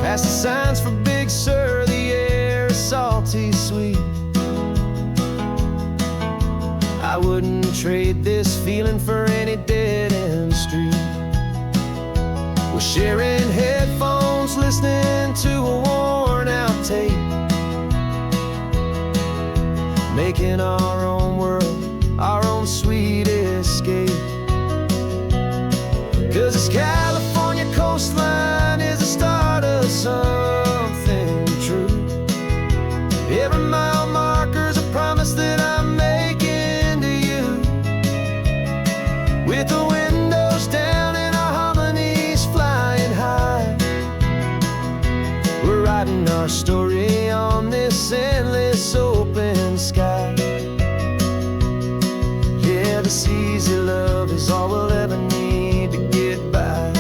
Speaker 1: Past the signs for Big Sur, the air is salty sweet. I wouldn't trade this feeling for any dead-end street. We're sharing headphones, listening to a worn-out tape, making our own world, our own sweet escape. 'Cause this California coastline is the start of something true. Every mile marker's a promise that I'm making to you. With the windows down and our harmonies flying high, we're writing our story on this endless open sky. Yeah, this easy love is all we'll ever need to get by.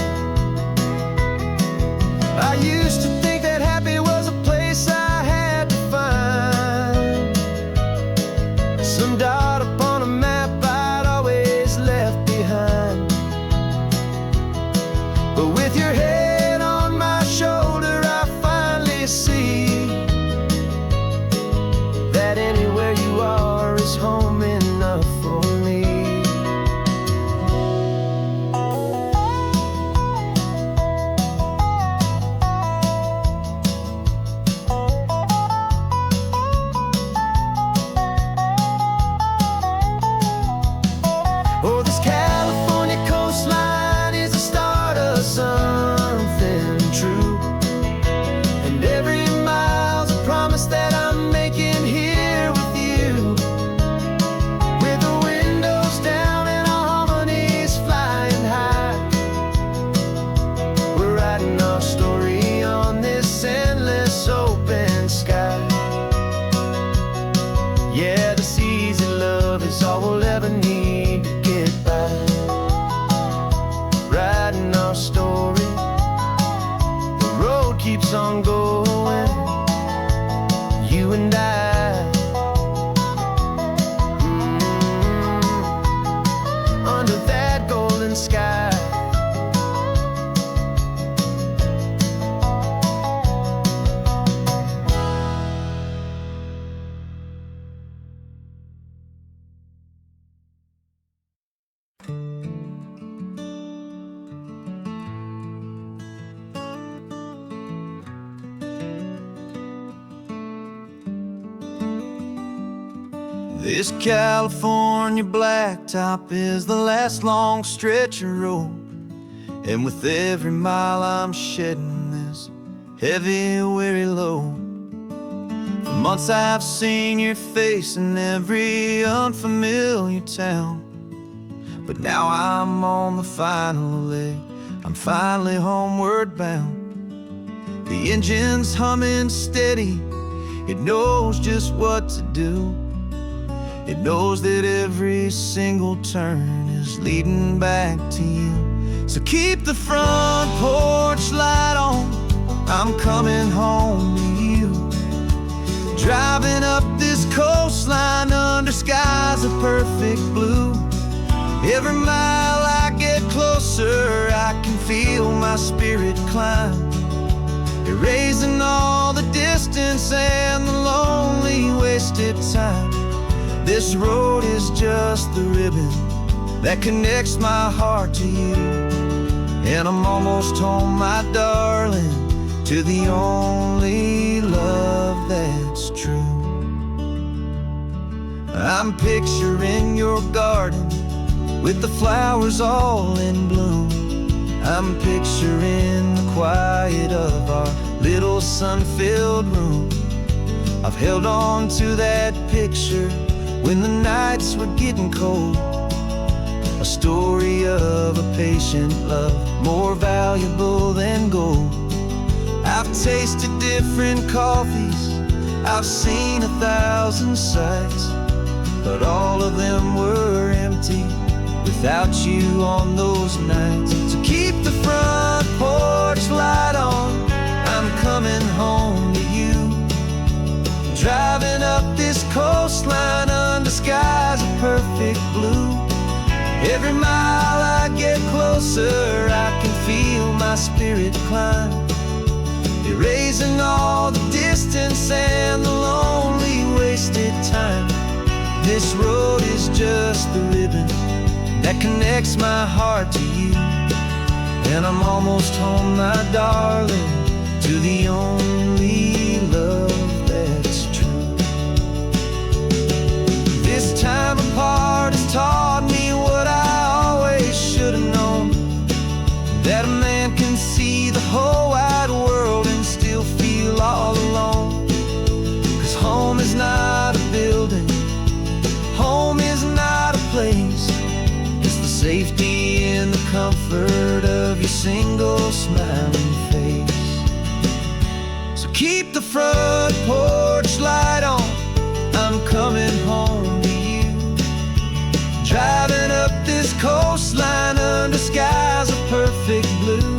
Speaker 1: sun going, you and I, under that golden sky. This California blacktop is the last long stretch of road, and with every mile I'm shedding this heavy, weary load. For months I've seen your face in every unfamiliar town, but now I'm on the final leg, I'm finally homeward bound. The engine's humming steady, it knows just what to do. It knows that every single turn is leading back to you. So keep the front porch light on, I'm coming home to you. Driving up this coastline under skies of perfect blue. Every mile I get closer, I can feel my spirit climb, erasing all the distance and the lonely wasted time. This road is just the ribbon that connects my heart to you, and I'm almost home, my darling, to the only love that's true. I'm picturing your garden with the flowers all in bloom. I'm picturing the quiet of our little sun-filled room. I've held on to that picture when the nights were getting cold, a story of a patient love more valuable than gold. I've tasted different coffees, I've seen 1,000 sights, but all of them were empty without you on those nights. So keep the front porch light on, I'm coming home to you. Driving up this coastline under skies of perfect blue. Every mile I get closer, I can feel my spirit climb, erasing all the distance and the lonely wasted time. This road is just the ribbon that connects my heart to you, and I'm almost home, my darling, to the only love that's true. This time apart has taught me what I always should have known, that a man can see the whole wide world and still feel all alone. 'Cause home is not a building, home is not a place, it's the safety and the comfort of your single smiling face. So keep the front porch light on, I'm coming home to you. Driving up this coastline under skies of perfect blue.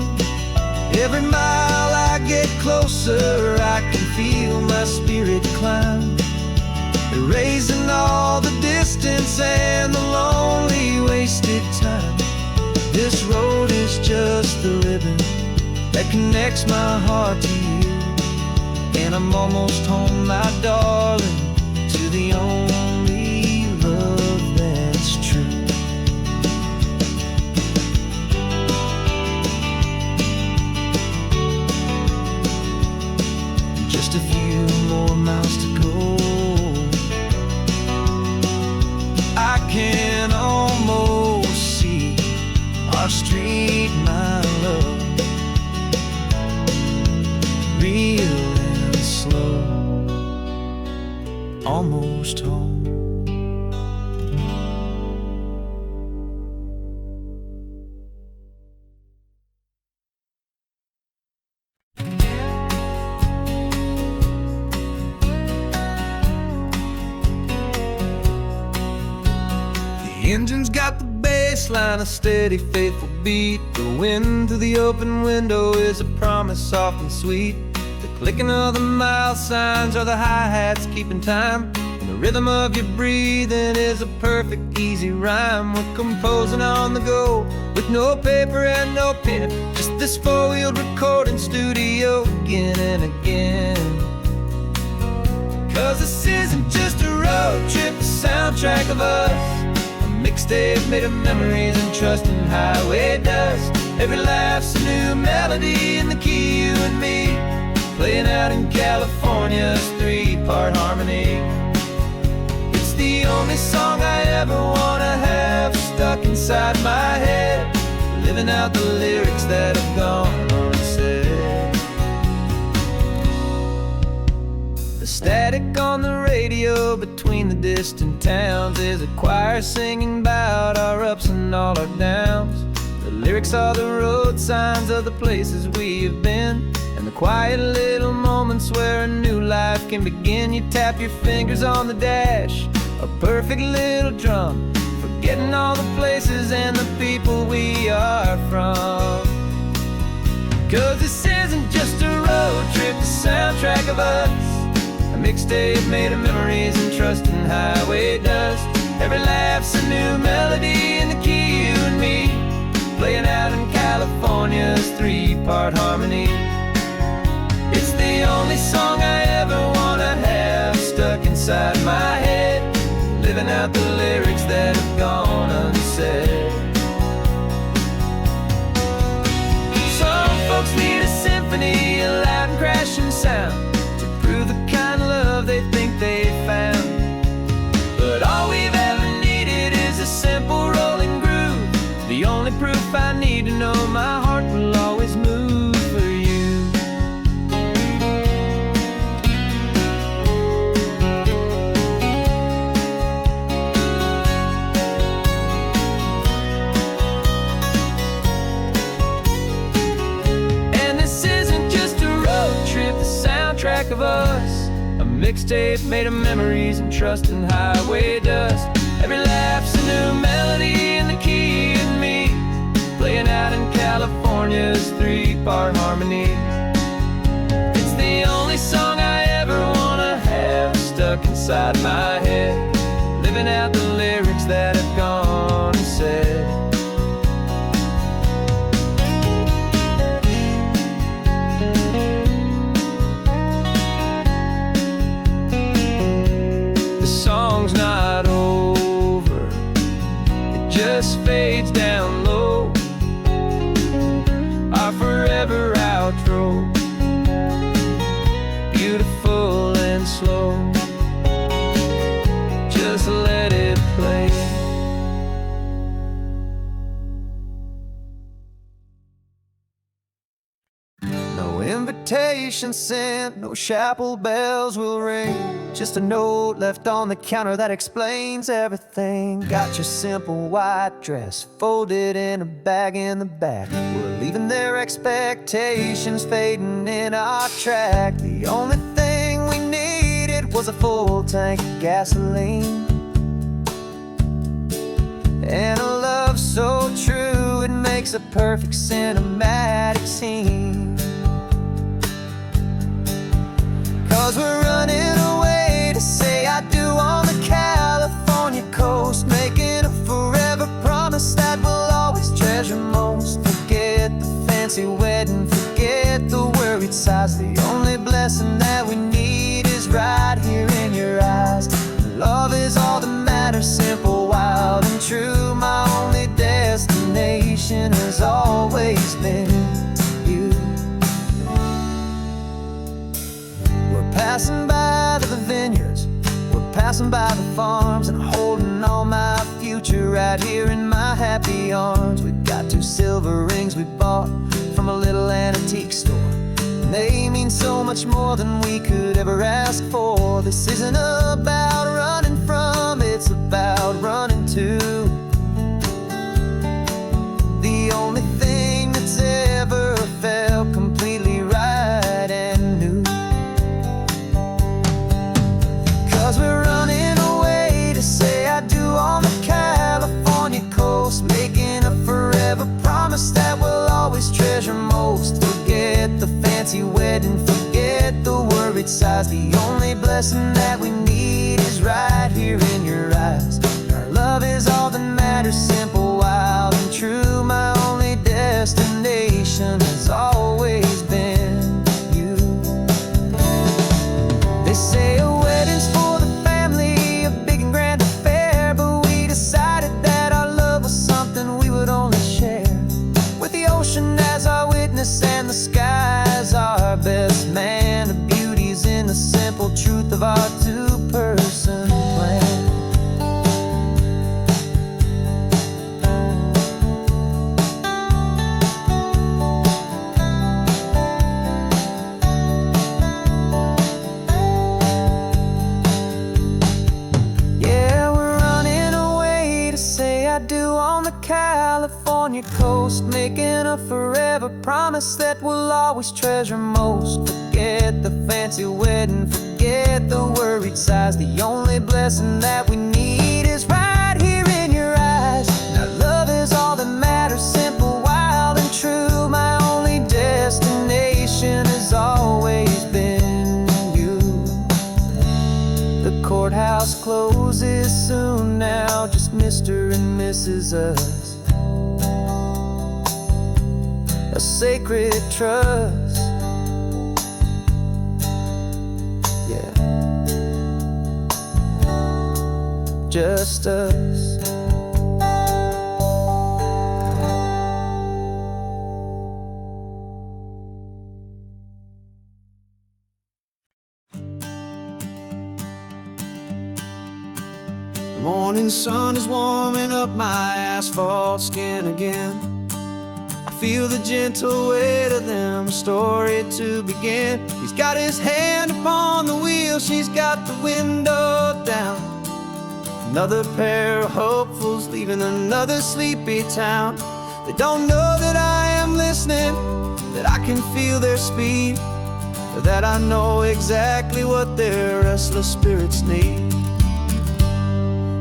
Speaker 1: Every mile I get closer, I can feel my spirit climb, erasing all the distance and the lonely wasted time. This road is just the ribbon that connects my heart to you, and I'm almost home, my darling, to the only love that's true. Just a few more miles to go, I can almost see our street, my love, real and slow, almost home. The engine's got the bass line, a steady, faithful beat. The wind through the open window is a promise soft and sweet. clicking of the mile signs or the hi-hats keeping time. And the rhythm of your breathing is a perfect easy rhyme. We're composing on the go with no paper and no pen, just this four-wheeled recording studio again and again. Cause this isn't just a road trip, the soundtrack of us, a mixtape made of memories and trust in highway dust. Every laugh's a new melody in the key, you and me, playing out in California's three-part harmony. It's the only song I ever wanna have stuck inside my head, living out the lyrics that have gone unsaid. The static on the radio between the distant towns is a choir singing about our ups and all our downs. The lyrics are the road signs of the places we have been, and the quiet little moments where a new life can begin. You tap your fingers on the dash, a perfect little drum, forgetting all the places and the people we are from. Cause this isn't just a road trip, the soundtrack of us, a mixtape made of memories and trust in highway dust. Every laugh's a new melody in the key, you and me, playing out in California's three-part harmony. It's the only song I ever wanna have stuck inside my head, living out the lyrics that have gone unsaid. Some folks need a symphony, a loud and crashing sound, to prove the kind of love they think they found. But all we've ever needed is a simple rolling groove, the only proof I need to know my heart will always move for you. And this isn't just a road trip, the soundtrack of us, a mixtape made of memories and trust in highway dust. Every laugh's a new melody in the key and me, playing out in California's three-part harmony. It's the only song I ever wanna have stuck inside my head, living out the lyrics that have gone unsaid. The song's not over, it just fades down low, our forever outro, beautiful and slow. Just let it play. No invitation sent, no chapel bells will ring, just a note left on the counter that explains everything. Got your simple white dress folded in a bag in the back. We're leaving their expectations fading in our track. The only thing we needed was a full tank of gasoline, and a love so true it makes a perfect cinematic scene. Cause we're running away to say I do on the California coast, making a forever promise that we'll always treasure most. Forget the fancy wedding, forget the worried sighs. The only blessing that we need is right here in your eyes. Love is all that matters, simple, wild and true. My only destination has always been you. Passing by the vineyards, we're passing by the farms, and holding all my future right here in my happy arms. We've got 2 silver rings we bought from a little antique store, and they mean so much more than we could ever ask for. This isn't about running from, it's about running to the only thing that's ever felt completely right and new. Cause we're running away to say I do on the California coast, making a forever promise that we'll always treasure most. Forget the fancy wedding, forget forget the worried sighs. The only blessing that we need is right here in your eyes. Our love is all that matters, simple, wild, and true. My only destination has always been you. They say a wedding's for the family, a big and grand affair, but we decided that our love was something we would only share with the ocean as our witness and the sky as our best man. The beauty's in the simple truth of our two-person plan. I do on the California coast, making a forever promise that we'll always treasure most. Forget the fancy wedding, forget the worried sighs. The only blessing that we need is right here in your eyes. Now love is all that matters, simple, wild, and true. My only destination has always been you. The courthouse closes soon now, just Mr. and Mrs. Us, a sacred trust. Yeah, just us. The morning sun is warming up my asphalt skin again. I feel the gentle weight of them, a story to begin. He's got his hand upon the wheel, she's got the window down. Another pair of hopefuls leaving another sleepy town. They don't know that I am listening, that I can feel their speed, or that I know exactly what their restless spirits need.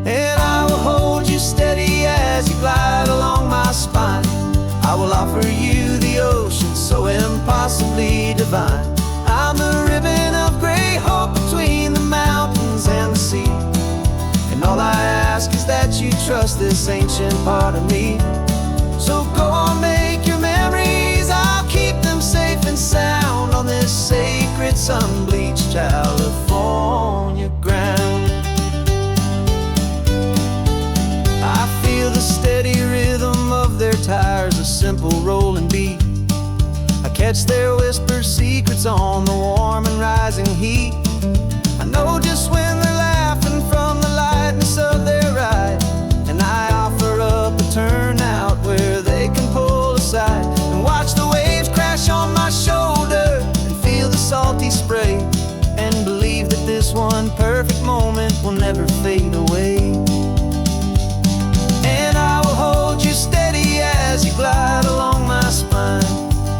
Speaker 1: And I will hold you steady as you glide along my spine. I will offer you the ocean so impossibly divine. I'm the ribbon of gray hope between the mountains and the sea. And all I ask is that you trust this ancient part of me. So go on, make your memories, I'll keep them safe and sound on this sacred sun-bleached California ground. The steady rhythm of their tires, a simple rolling beat. I catch their whispered secrets on the warm and rising heat. I know just when they're laughing from the lightness of their ride, and I offer up a turnout where they can pull aside and watch the waves crash on my shoulder and feel the salty spray, and believe that this one perfect moment will never fade away. Hold you steady as you glide along my spine.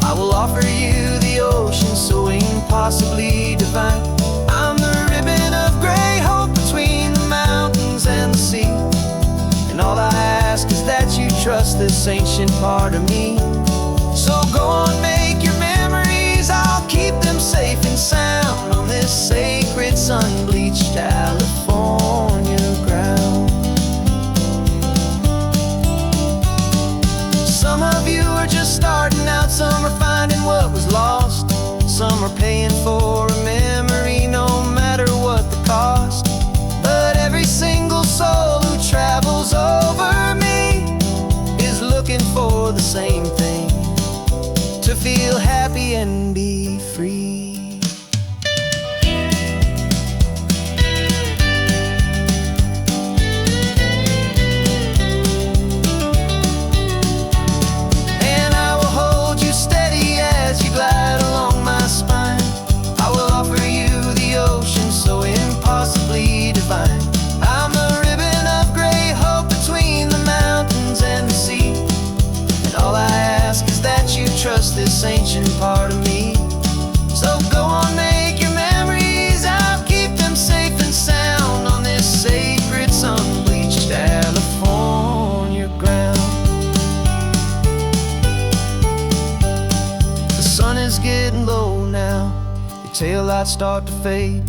Speaker 1: I will offer you the ocean so impossibly divine. I'm the ribbon of gray hope between the mountains and the sea. And all I ask is that you trust this ancient part of me. So go on, make your memories, I'll keep them safe and sound on this sacred sun-bleached California ground. Some of you are just starting out, some are finding what was lost. Some are paying for a memory no matter what the cost. But every single soul who travels over me is looking for the same thing, to feel happy and be free. Glide along my spine. I will offer you the ocean so impossibly divine. I'm the ribbon of gray hope between the mountains and the sea. And all I ask is that you trust this ancient part of me. So go on, make your memories, I'll keep them safe and sound on this sacred sun-bleached California ground. The sun is getting low now, taillights start to fade.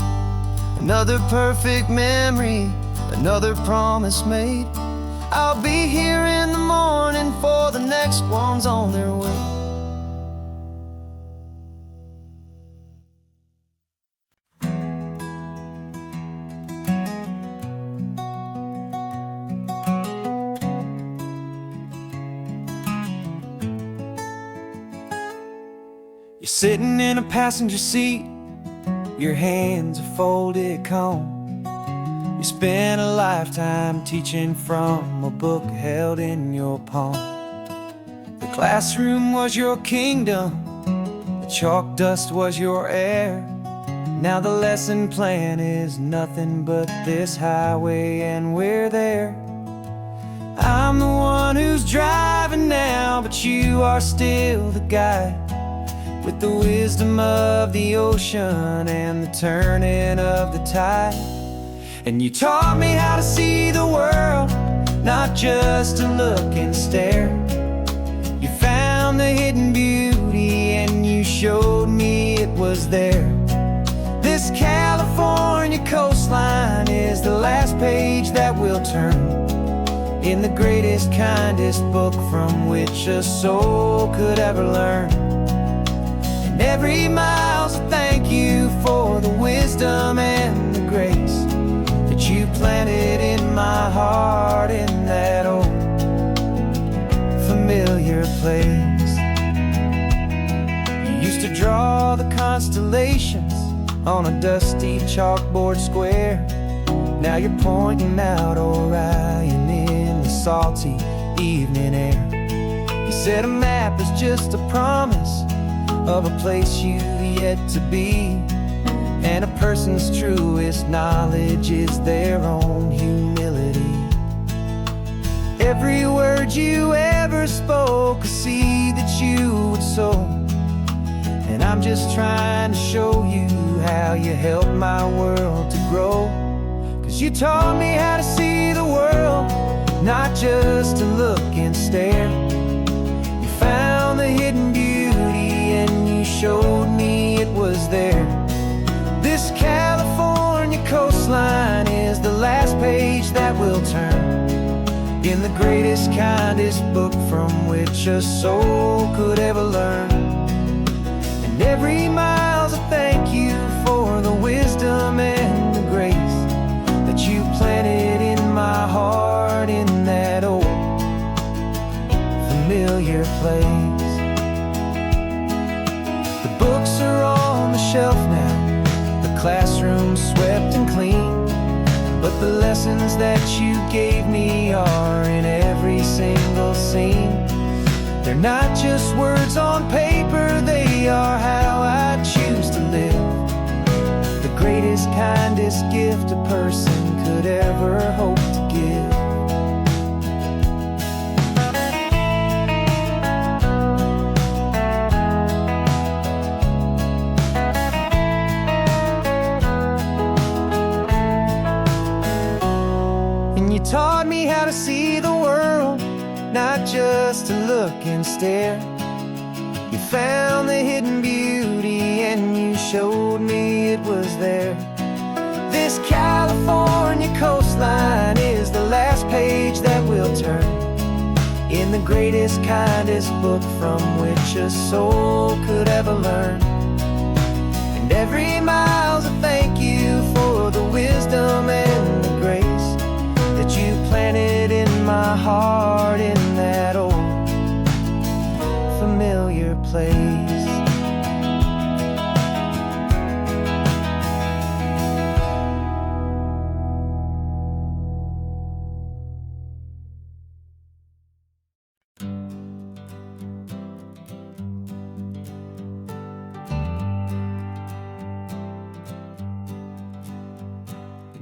Speaker 1: Another perfect memory, another promise made. I'll be here in the morning for the next ones on their way. You're sitting in a passenger seat, your hands are folded calm. You spent a lifetime teaching from a book held in your palm. The classroom was your kingdom, the chalk dust was your air. Now the lesson plan is nothing but this highway and we're there. I'm the one who's driving now, but you are still the guide, with the wisdom of the ocean and the turning of the tide. And you taught me how to see the world, not just to look and stare. You found the hidden beauty and you showed me it was there. This California coastline is the last page that we'll turn in the greatest, kindest book from which a soul could ever learn. And every mile's a thank you for the wisdom and the grace that you planted in my heart in that old familiar place. You used to draw the constellations on a dusty chalkboard square. Now you're pointing out Orion in the salty evening air. You said a map is just a promise of a place you've yet to be, and a person's truest knowledge is their own humility. Every word you ever spoke, a seed that you would sow, and I'm just trying to show you how you helped my world to grow. 'Cause you taught me how to see the world, not just to look and stare. You found the hidden beauty and you showed me it was there. This California coastline is the last page that we'll turn in the greatest, kindest book from which a soul could ever learn. And every mile's a thank you for the wisdom and the grace that you planted in my heart in that old familiar place. The books are on the shelf now, the classroom swept and clean, but the lessons that you gave me are in every single scene. They're not just words on paper, they are how I choose to live. The greatest, kindest gift a person could ever hope to give. And you taught me how to see the world, not just to look and stare. You found the hidden beauty and you showed me it was there. This California coastline is the last page that we'll turn in the greatest, kindest book from which a soul could ever learn. And every mile's a thank you for the wisdom and the grace that you planted in my heart in that old familiar place.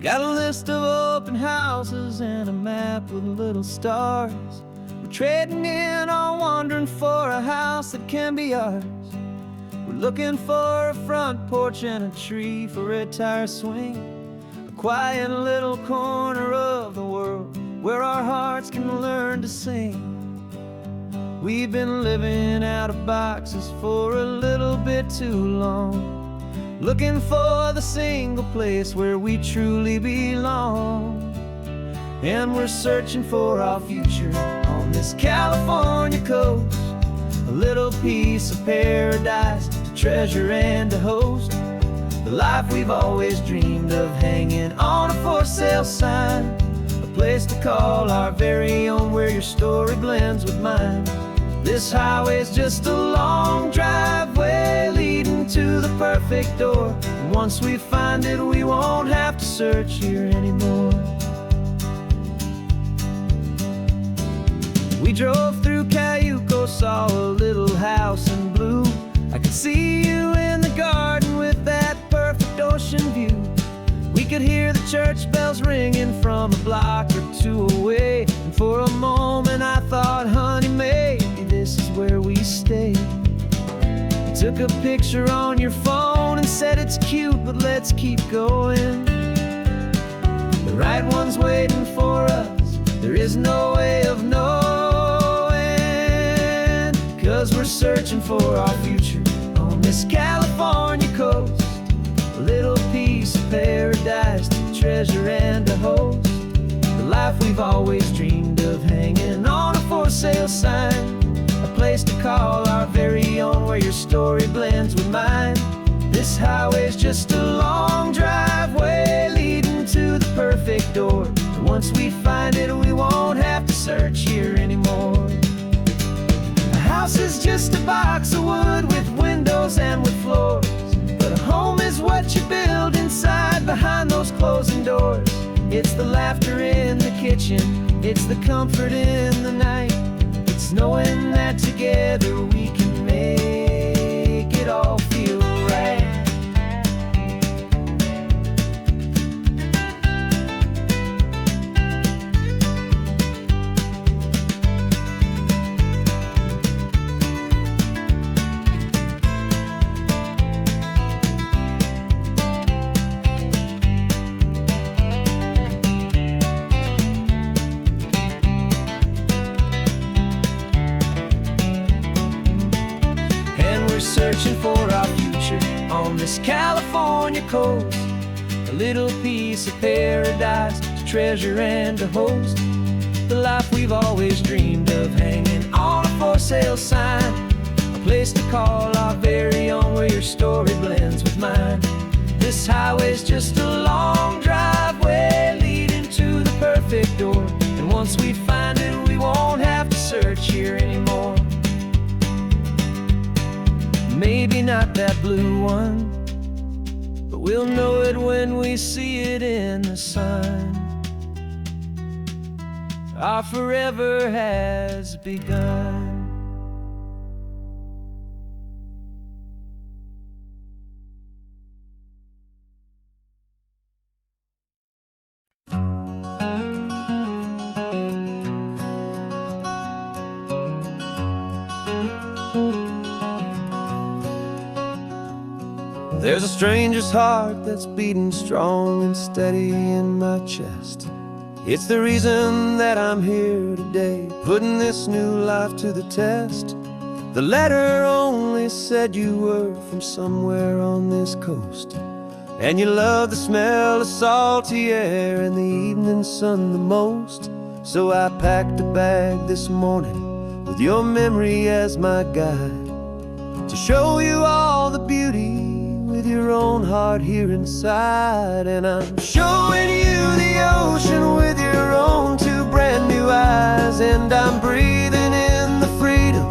Speaker 1: Got a list of open houses and a map with little stars. We're trading in our wandering for a house that can be ours. We're looking for a front porch and a tree for a tire swing, a quiet little corner of the world where our hearts can learn to sing. We've been living out of boxes for a little bit too long. looking for the single place where we truly belong. And we're searching for our future on this California coast, a little piece of paradise to treasure and to host, the life we've always dreamed of, hanging on a for sale sign, a place to call our very own, where your story blends with mine. This highway's just a long driveway leading to the perfect door, and once we find it, we won't have to search here anymore. We drove through Cayuco, saw a little house in blue. I could see you in the garden with that perfect ocean view. We could hear the church bells ringing from a block or two away, and for a moment I thought, honey, maybe this is where we stay. You took a picture on your phone and said it's cute, but let's keep going. The right one's waiting for us, there is no way of knowing, 'cause we're searching for our future on this California coast, a little piece of paradise to treasure and to host, the life we've always dreamed of, hanging on a for sale sign, a place to call our very own, where your story blends with mine. This highway's just a long driveway leading to the perfect door, and once we find it, we won't have to search here anymore. A house is just a box of wood with windows and with floors, but a home is what you build inside behind those closing doors. It's the laughter in the kitchen, it's the comfort in the night, it's knowing that together we can make it all feel right. Searching for our future on this California coast, a little piece of paradise to treasure and to host, the life we've always dreamed of, hanging on a for sale sign, a place to call our very own, where your story blends with mine. This highway's just a long driveway leading to the perfect door, and once we find it, we won't have to search here anymore. Maybe not that blue one, but we'll know it when we see it in the sun. Our forever has begun. There's a stranger's heart that's beating strong and steady in my chest. It's the reason that I'm here today, putting this new life to the test. The letter only said you were from somewhere on this coast, and you love the smell of salty air and the evening sun the most. So I packed a bag this morning with your memory as my guide, to show you all the beauty with your own heart here inside. And I'm showing you the ocean with your own two brand new eyes, and I'm breathing in the freedom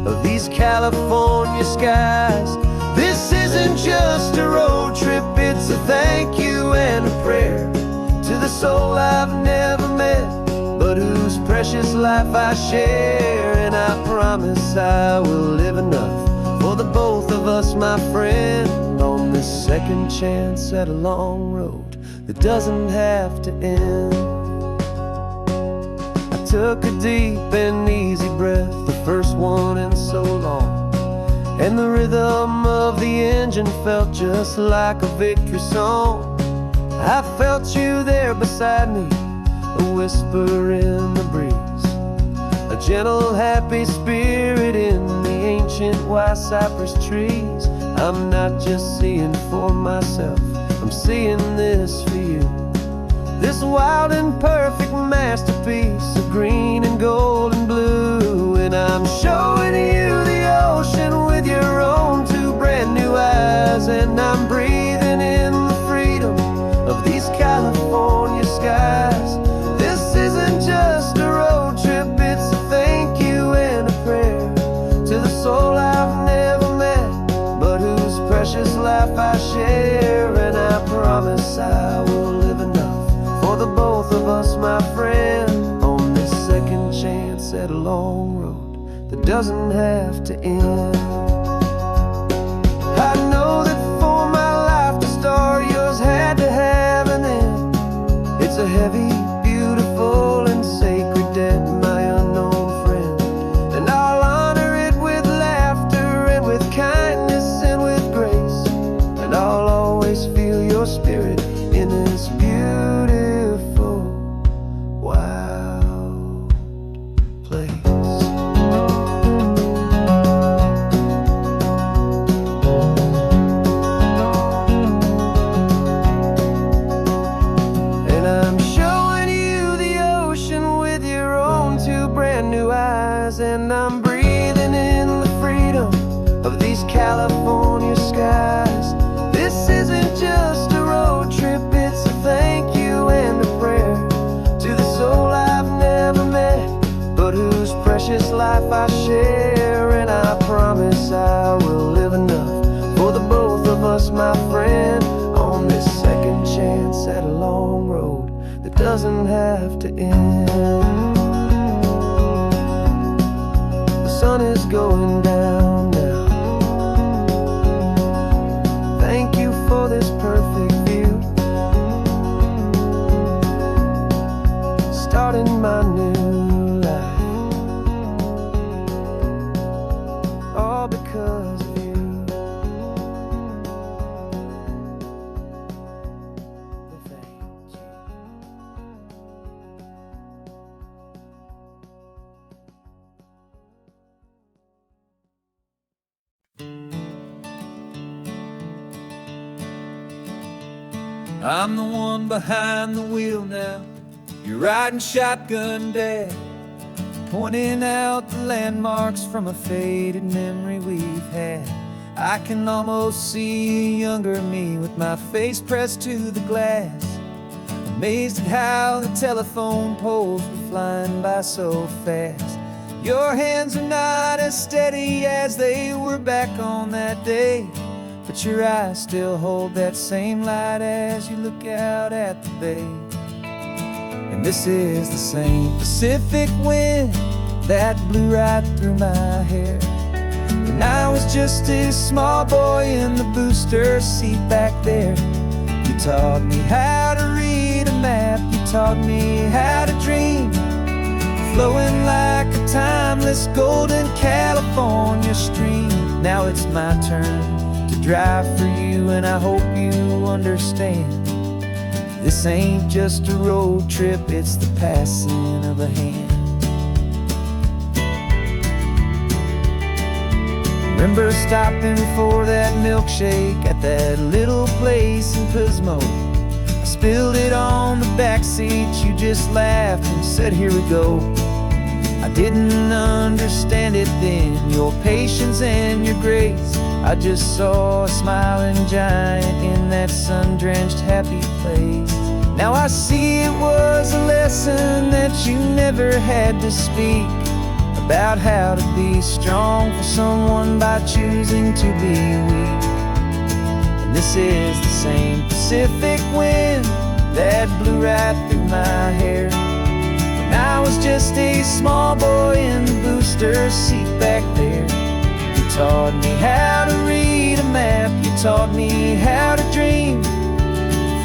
Speaker 1: of these California skies. This isn't just a road trip, it's a thank you and a prayer to the soul I've never met, but whose precious life I share. And I promise I will live enough for the both of us, my friend, on this second chance at a long road that doesn't have to end. I took a deep and easy breath, the first one in so long, and the rhythm of the engine felt just like a victory song. I felt you there beside me, a whisper in the breeze, a gentle, happy spirit in the ancient white cypress trees. I'm not just seeing for myself, I'm seeing this for you. This wild and perfect masterpiece of green and gold and blue. And I'm showing you the ocean with your own two brand new eyes. And I'm breathing in the freedom of these California skies. This isn't just a road trip, it's a thank you and a prayer to the soul I've never met, but whose precious life I share. And I promise I will live enough for the both of us, my friend, on this second chance at a long road that doesn't have to end. I know that for my life to start, yours had to have an end. It's a heavy, beautiful, and sacred debt, my unknown friend. And I'll honor it with laughter and with kindness and with grace. And I'll always feel your spirit in this beautiful, wild place. And I'm showing you the ocean with your own two brand new eyes. And I'm breathing in the freedom of these California skies. This isn't just a road trip, it's a thank you and a prayer to the soul I've never met, but whose precious life I share. And I promise I will live enough for the both of us, my friend, on this second chance at a long road that doesn't have to end. The sun is going down now. Thank you for this perfect view, starting my new life, all because of you. Thank you. I'm the one behind the wheel now. You're riding shotgun, Dad, pointing out the landmarks from a faded memory we've had. I can almost see a younger me with my face pressed to the glass, amazed at how the telephone poles were flying by so fast. Your hands are not as steady as they were back on that day, but your eyes still hold that same light as you look out at the bay. And this is the same Pacific wind that blew right through my hair when I was just a small boy in the booster seat back there. You taught me how to read a map, you taught me how to dream, flowing like a timeless golden California stream. Now it's my turn to drive for you, and I hope you understand. This ain't just a road trip, it's the passing of a hand. Remember stopping for that milkshake at that little place in Pismo? I spilled it on the back seat, you just laughed and said, here we go. I didn't understand it then, your patience and your grace. I just saw a smiling giant in that sun-drenched happy place. Now I see it was a lesson that you never had to speak, about how to be strong for someone by choosing to be weak. And this is the same Pacific wind that blew right through my hair when I was just a small boy in the booster seat back there. You taught me how to read a map, you taught me how to dream,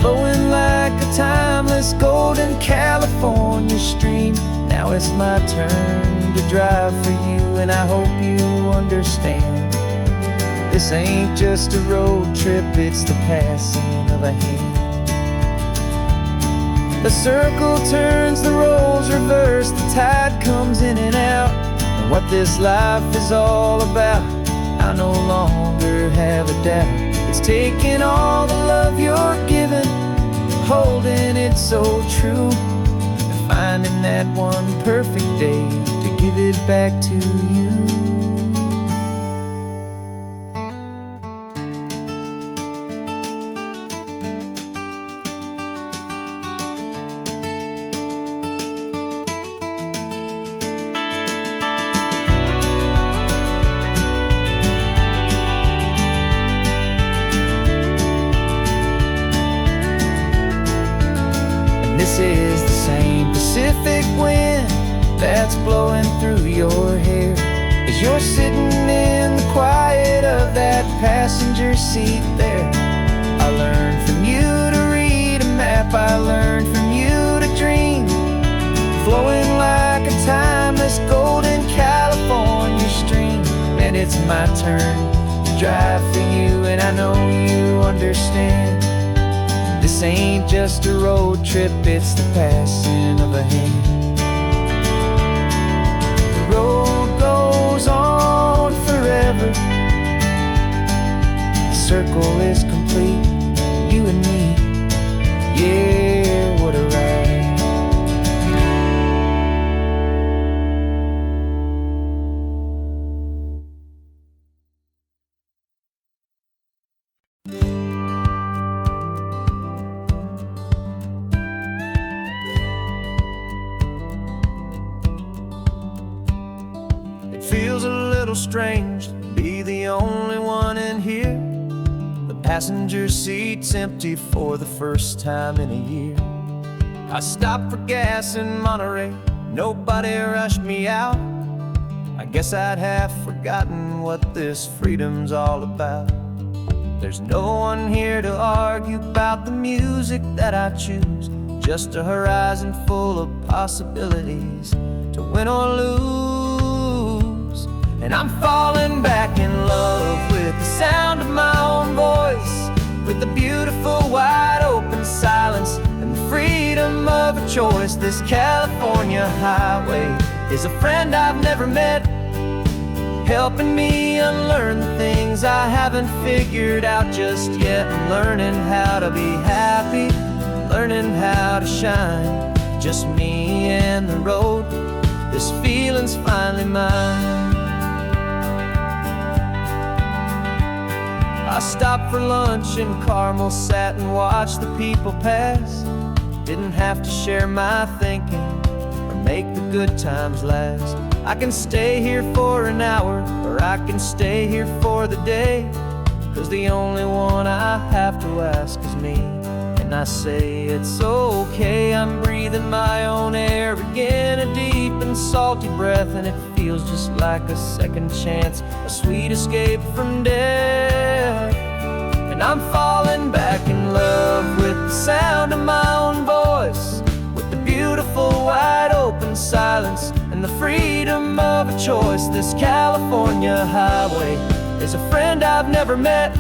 Speaker 1: flowing like a timeless golden California stream. Now it's my turn to drive for you, and I hope you understand. This ain't just a road trip, it's the passing of a hand. The circle turns, the roles reverse, the tide comes in and out. And what this life is all about, I no longer have a doubt. It's taking all the love you're giving, holding it so true, and finding that one perfect day to give it back to you. This is the same Pacific wind that's blowing through your hair as you're sitting in the quiet of that passenger seat there. I learned from you to read a map, I learned from you to dream, flowing like a timeless golden California stream. And it's my turn to drive for you, and I know you understand. This ain't just a road trip, it's the passing of a hand. The road goes on forever, the circle is complete, you and me, yeah, what a ride. Feels a little strange to be the only one in here. The passenger seat's empty for the first time in a year. I stopped for gas in Monterey, nobody rushed me out. I guess I'd have forgotten what this freedom's all about. There's no one here to argue about the music that I choose, just a horizon full of possibilities to win or lose. And I'm falling back in love with the sound of my own voice, with the beautiful wide open silence and the freedom of a choice. This California highway is a friend I've never met, helping me unlearn the things I haven't figured out just yet. I'm learning how to be happy, learning how to shine, just me and the road. This feeling's finally mine. I stopped for lunch in Carmel, sat and watched the people pass. Didn't have to share my thinking or make the good times last. I can stay here for an hour, or I can stay here for the day, 'cause the only one I have to ask is me. And I say it's okay, I'm breathing my own air again, a deep and salty breath, and it feels just like a second chance, a sweet escape from death. And I'm falling back in love with the sound of my own voice, with the beautiful wide open silence and the freedom of a choice. This California highway is a friend I've never met,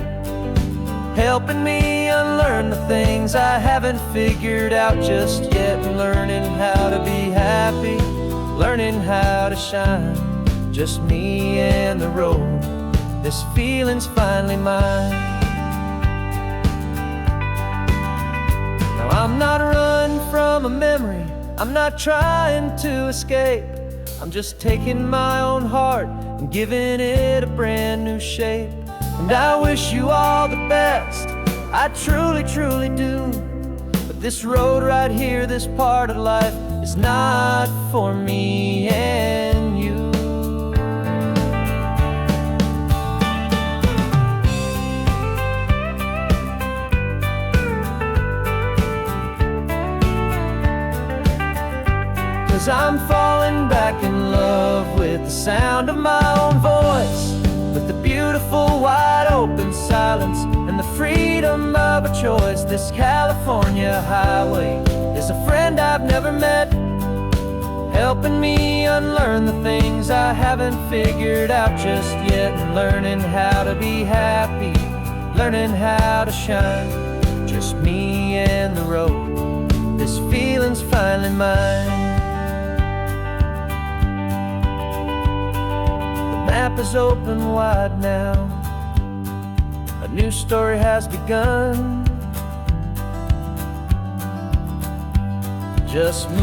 Speaker 1: helping me unlearn the things I haven't figured out just yet. Learning how to be happy, learning how to shine, just me and the road. This feeling's finally mine. Now I'm not running from a memory, I'm not trying to escape. I'm just taking my own heart and giving it a brand new shape. And I wish you all the best, I truly, truly do. But this road right here, this part of life, is not for me and you. Cause I'm falling back in love with the sound of my own voice, with the beautiful wide open silence and the freedom of a choice. This California highway is a friend I've never met, helping me unlearn the things I haven't figured out just yet. And learning how to be happy, learning how to shine, just me and the road. This feeling's finally mine. The map is open wide now, a new story has begun. Just me.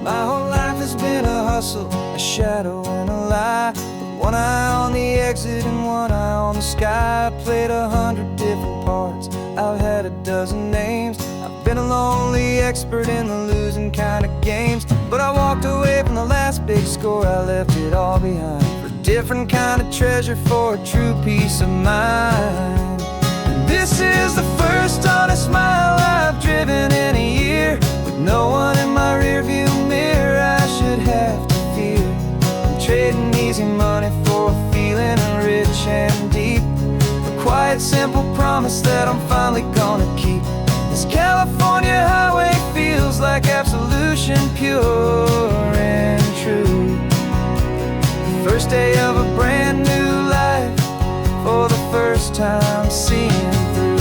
Speaker 1: My whole life has been a hustle, a shadow and a lie. With one eye on the exit and one eye on the sky. I played 100 different parts, I've had a dozen names. I've been a lonely expert in the losing kind of games. But I walked away from the last big score, I left it all behind for a different kind of treasure, for a true peace of mind. And this is the first honest mile I've driven in a year, with no one in my rearview mirror I should have to fear. I'm trading easy money for a feeling rich and deep, a quiet simple promise that I'm finally gonna keep. This California highway feels like absolution, pure and true. The first day of a brand new life, for the first time seeing through.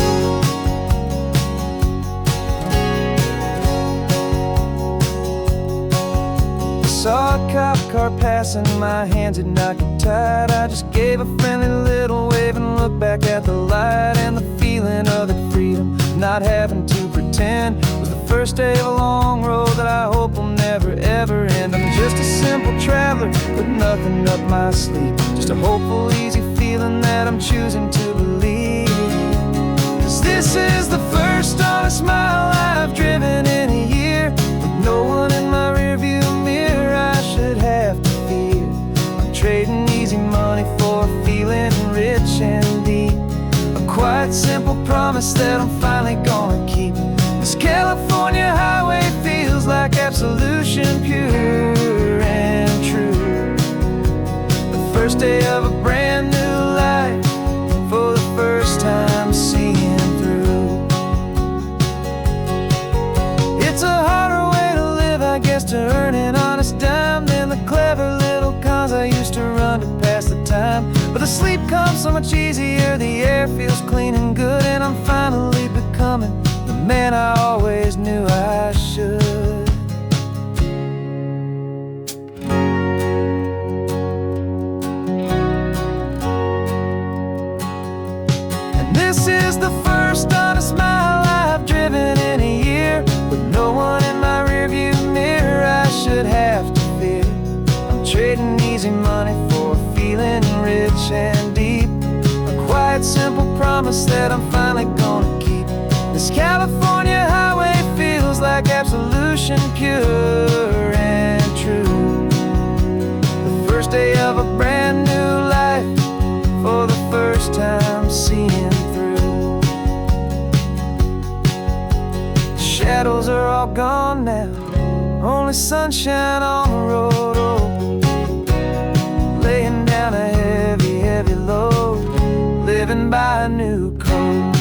Speaker 1: Saw a cop car passing, my hands had not get tied. I just gave a friendly little wave and looked back at the light. And the feeling of the freedom, not having to pretend, was the first day of a long road that I hope will never ever end. I'm just a simple traveler with nothing up my sleeve, just a hopeful easy feeling that I'm choosing to believe. 'Cause this is the first honest mile I've driven in a year, with no one in my rearview mirror I should have to fear. I'm trading easy money for a feeling rich and deep, a quiet simple promise that I'm finally gonna keep. This California highway feels like absolution, pure and true. The first day of a brand new life, for the first time seeing through. It's a harder way to live, I guess, to earn an honest dime than the clever little cons I used to run to pass the time. But the sleep comes so much easier, the air feels clean and good, and I'm finally becoming the man I always knew I should. And this is the first honest mile I've driven in a year, with no one in my rearview mirror I should have to fear. I'm trading easy money for a feeling rich and deep, a quiet simple promise that I'm finally gonna keep. This California highway feels like absolution, pure and true. The first day of a brand new life, for the first time seeing through. The shadows are all gone now, only sunshine on the road. Oh, laying down a heavy, heavy load, living by a new code.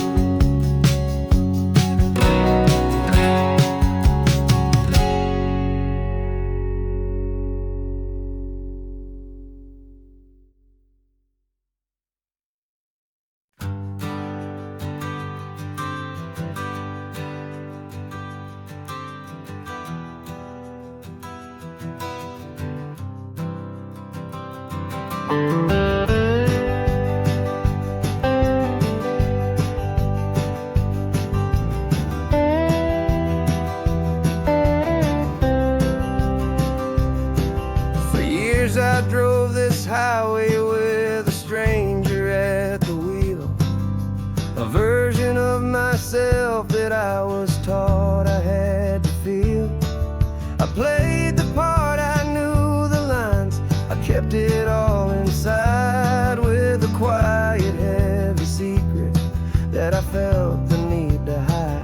Speaker 1: For years I drove this highway with a stranger at the wheel, a version of myself that I was taught I had to feel. I played the part, I knew the lines, I kept it all inside, with a quiet, heavy secret that I felt the need to hide.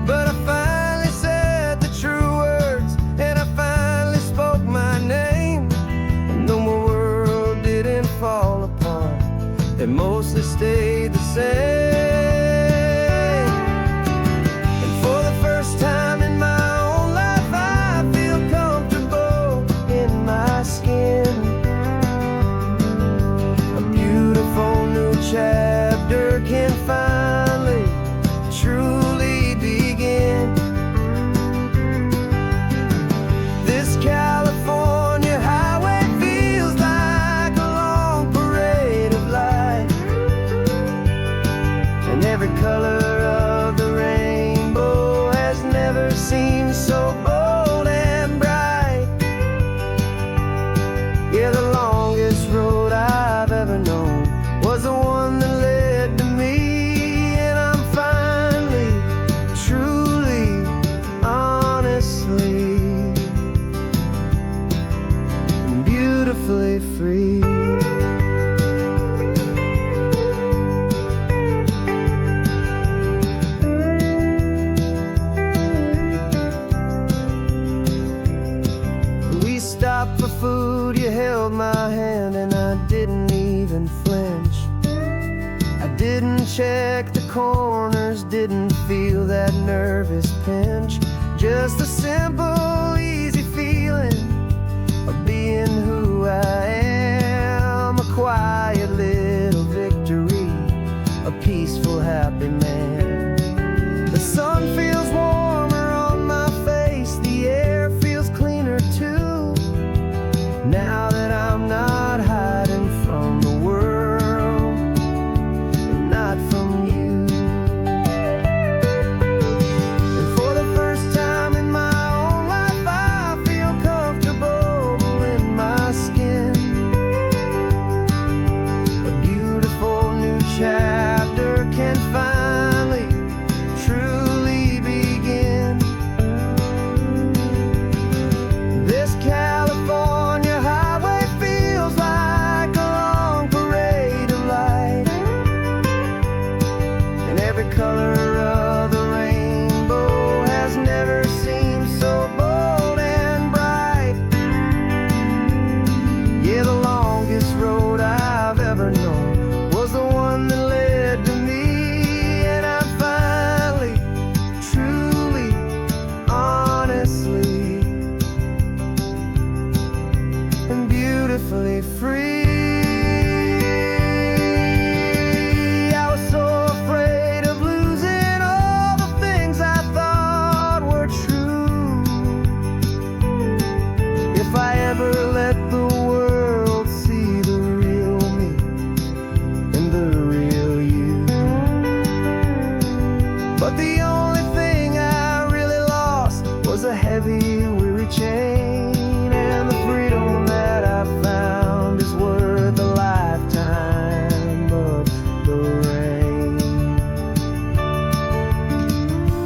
Speaker 1: But I finally said the true words, and I finally spoke my name, and though my world didn't fall apart, it mostly stayed the same. And for the first time in my own life, I feel comfortable in my skin. A beautiful new chapter can finally and every color of the rainbow has never seemed so bold and bright. Yeah, the longest road I've ever known was the one that led to me, and I'm finally, truly, honestly, and beautifully free. We stopped for food, you held my hand, and I didn't even flinch. I didn't check the corners, didn't feel that nervous pinch. Just a simple, easy feeling of being who I am. A quiet little victory, a peaceful, happy man. The sun feels warmer on my face, the air feels cleaner too. Now that I'm not hiding from the world, and not from you. And for the first time in my own life, I feel comfortable in my skin. A beautiful new chapter can finally, truly begin. This California highway feels like a long parade of light, and every color of the rainbow has never seemed so bold and bright. Yeah, the longest road I've ever known was the one that led to me, and I'm finally, truly, honestly, and beautifully free. I was so afraid of losing all the things I thought were true. If I ever let the world see the real me and the real you. But the only thing I really lost was a heavy, weary chain, and the freedom that I found is worth a lifetime of the rain.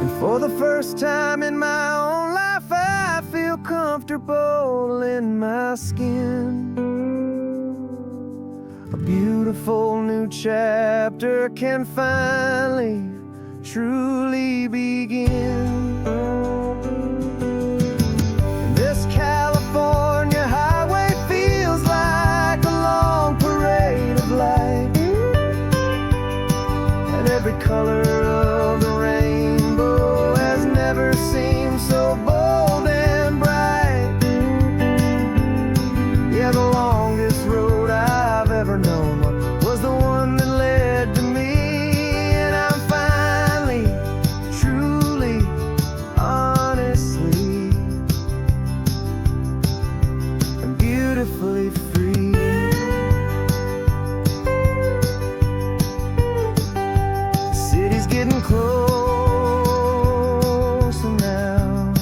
Speaker 1: And for the first time in my own life, I feel comfortable in my skin. A beautiful new chapter can finally, truly begin. This California highway feels like a long parade of light, and every color of the rainbow has never seemed so bold and bright. Yeah, the longest road I've ever known was the one that led to me, and I'm finally, truly, honestly, and beautifully free. The city's getting closer now.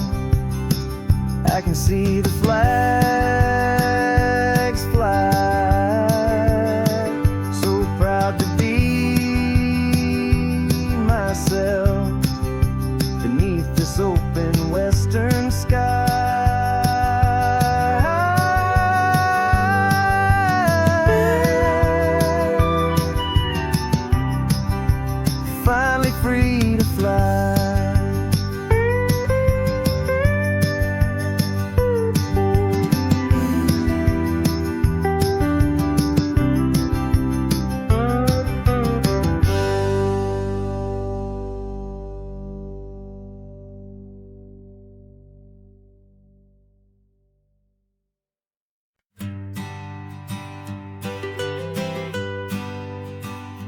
Speaker 1: I can see the flags fly. So proud to be myself beneath this open western sky. Finally free to fly.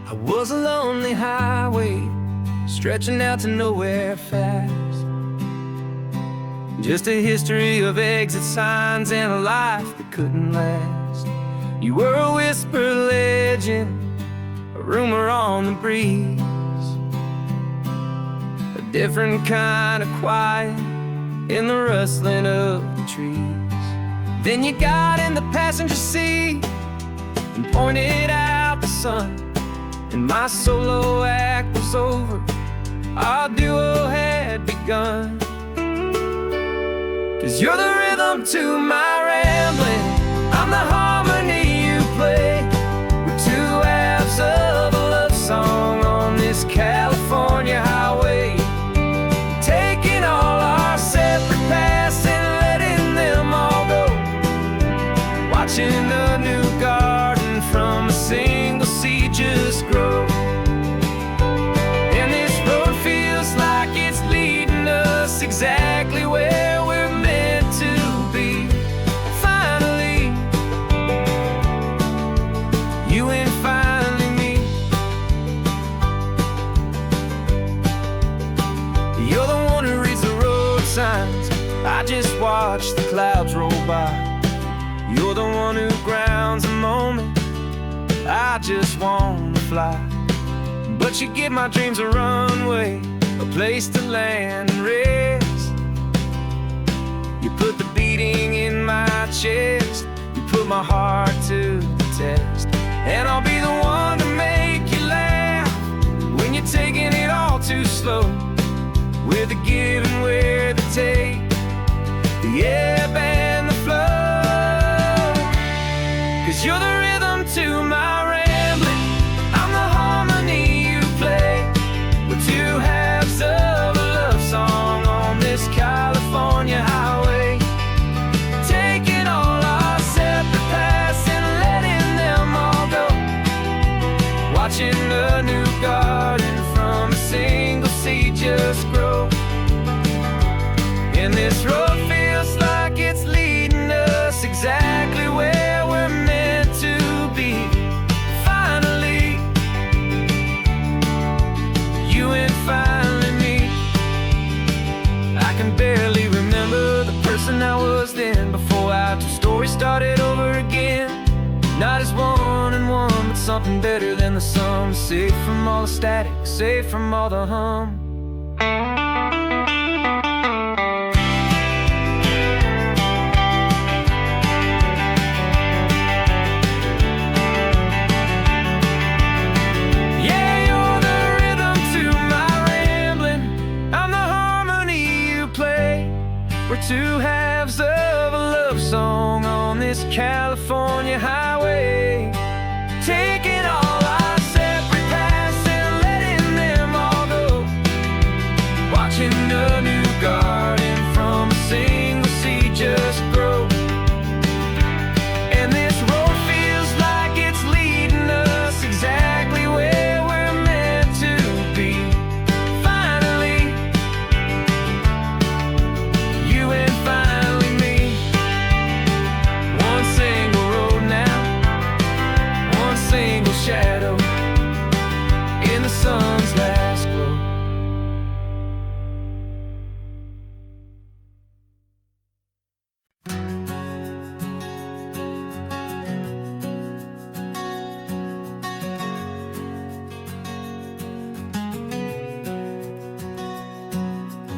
Speaker 1: I was a lonely highway stretching out to nowhere fast. Just a history of exit signs and a life that couldn't last. You were a whisper legend, a rumor on the breeze. different kind of quiet in the rustling of the trees. Then you got in the passenger seat and pointed out the sun, and my solo act was over, our duo had begun. 'Cause you're the rhythm to my rambling, I'm the harmony you play. We're two halves of a love song on this California highway, taking all our separate paths and letting them all go, watching the new garden from a single seed just grow. And this road feels like it's leading us exactly where we're meant to be. Finally, you and finally me. You're the one who reads the road signs, I just watch the clouds roll by. You're the one who grounds the moment, I just wanna fly. But you give my dreams a runway, a place to land and rest. You put the beating in my chest, you put my heart to the test. And I'll be the one to make you laugh when you're taking it all too slow, with the give and with the take, the ebb and the flow. 'Cause you're the rhythm to my rambling, I'm the harmony you play. We're two halves of a love song on this California highway, taking all our separate paths and letting them all go, watching the new garden from a single seed just grow. And this road feels like it's leading us exactly where we're meant to be. Finally, you and finally me. I can barely remember the person I was then, before our two stories started over again. Not as one and one, but something better than the sum. Safe from all the static, safe from all the hum. We're two halves of a love song on this California highway, taking all our separate paths and letting them all go, watching a new garden from a single seed just grow. And this road feels like it's leading us exactly where we're meant to be. Finally, you and finally me. One single road now, one single shadow in the sun's last glow.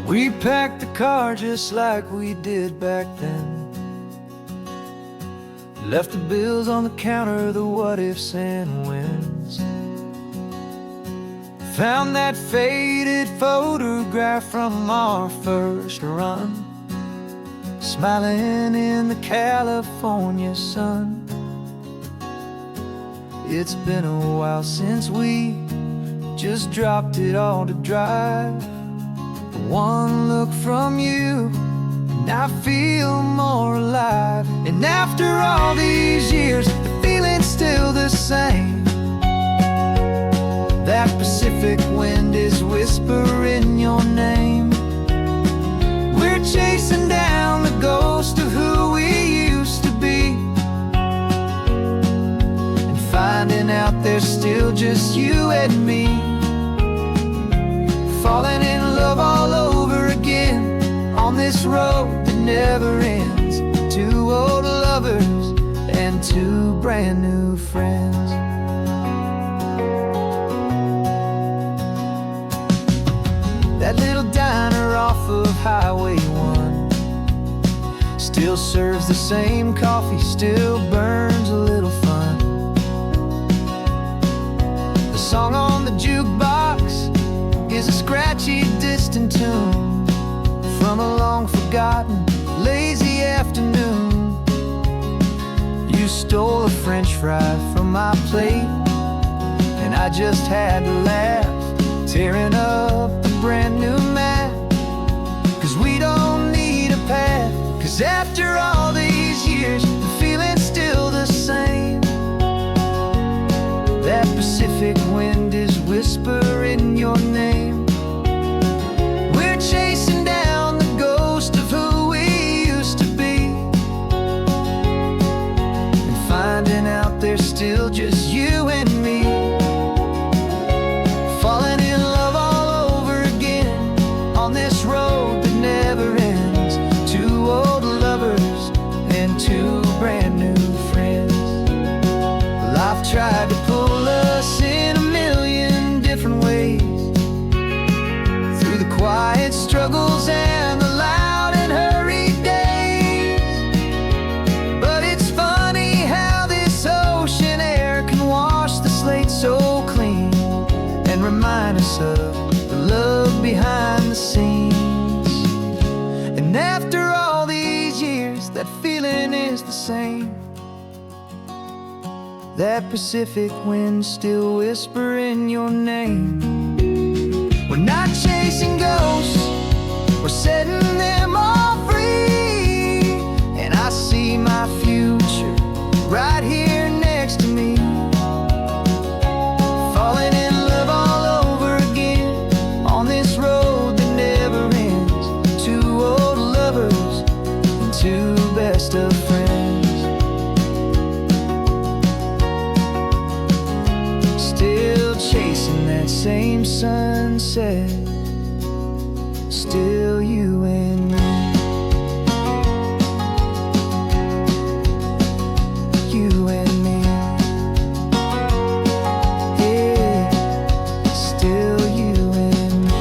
Speaker 1: We packed the car just like we did back then, left the bills on the counter, the what ifs and whens. Found that faded photograph from our first run, smiling in the California sun. It's been a while since we just dropped it all to drive. One look from you and I feel more alive. And after all these years, the feeling's still the same. That Pacific wind is whispering your name. We're chasing down the ghost of who we used to be, and finding out there's still just you and me. Falling in love all over again on this road that never ends. Two old lovers and two brand new friends. That little Highway 1. Still serves the same coffee, still burns a little fun. The song on the jukebox is a scratchy, distant tune from a long-forgotten, lazy afternoon. You stole a French fry from my plate, and I just had to laugh, tearing up a brand new map. 'Cause we don't need a path, 'cause after all these years, the feeling's still the same. That Pacific wind is whispering your name. We're chasing down the ghost of who we used to be, and finding out there's still just you and me. Falling in love all over again on this road that never ends. Two old lovers and two brand new friends. Life tried to pull us in a million different ways, through the quiet struggles and the loud and hurried days. But it's funny how this ocean air can wash the slate so clean and remind us of the love behind the scenes. And after all these years, that feeling is the same. That Pacific wind still whispering your name. We're not chasing ghosts, we're setting them all free. And I see my future right here next to me. Falling in love all over again on this road that never ends. Two old lovers and two best of friends. Still chasing that same sunset, still you and me. You and me. Yeah, still you and me.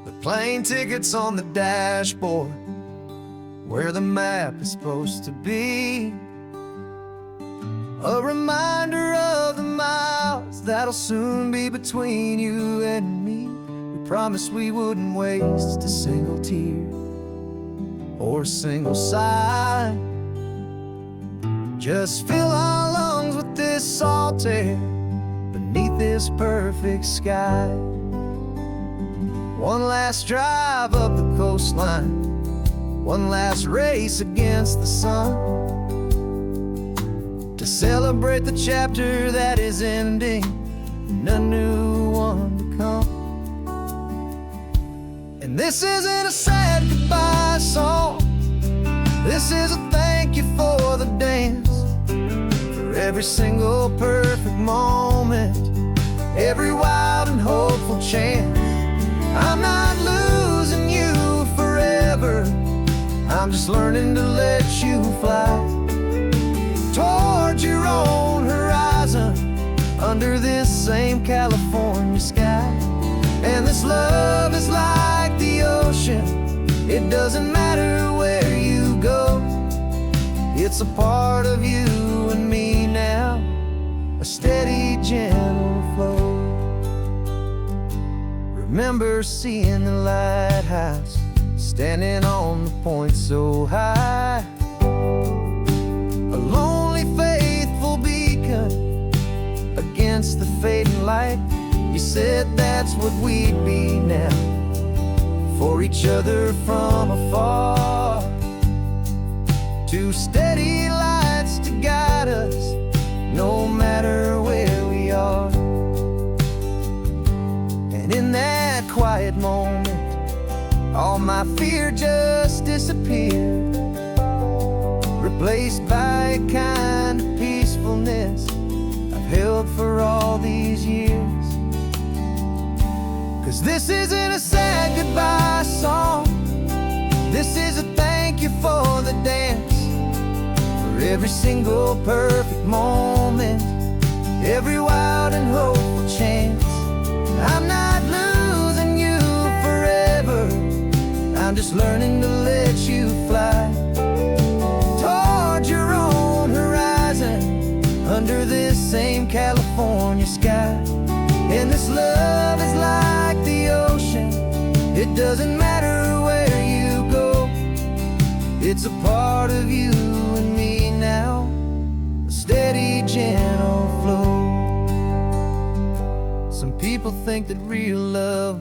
Speaker 1: The plane tickets on the dashboard, where the map is supposed to be. A reminder of the miles that'll soon be between you and me. We promised we wouldn't waste a single tear or a single sigh. Just fill our lungs with this salt air beneath this perfect sky. One last drive up the coastline, one last race against the sun, to celebrate the chapter that is ending and a new one to come. And this isn't a sad goodbye song, this is a thank you for the dance, for every single perfect moment, every wild and hopeful chance. I'm not losing you forever, I'm just learning to let you fly towards your own horizon, under this same California sky. And this love is like the ocean, it doesn't matter where you go, it's a part of you and me now, a steady, gentle flow. Remember seeing the lighthouse, standing on the point so high, a lonely, faithful beacon against the fading light. You said that's what we'd be now, for each other from afar. Two steady lights to guide us, no matter where we are. And in that quiet moment, all my fear just disappeared, replaced by a kind of peacefulness I've held for all these years. 'Cause this isn't a sad goodbye song, this is a thank you for the dance, for for every single perfect moment, every wild and hopeful chance. I'm not losing you forever, I'm just learning to let you fly toward your own horizon, under this same California sky. And this love is like the ocean, it doesn't matter where you go, it's a part of you and me now, a steady, gentle flow. Some people think that real love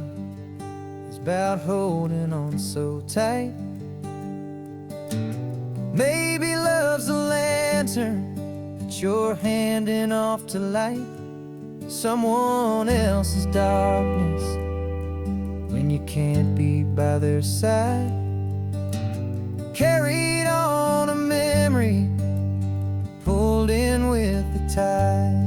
Speaker 1: is about holding on so tight. Maybe love's a lantern that you're handing off to light someone else's darkness when you can't be by their side. Carried on a memory, pulled in with the tide.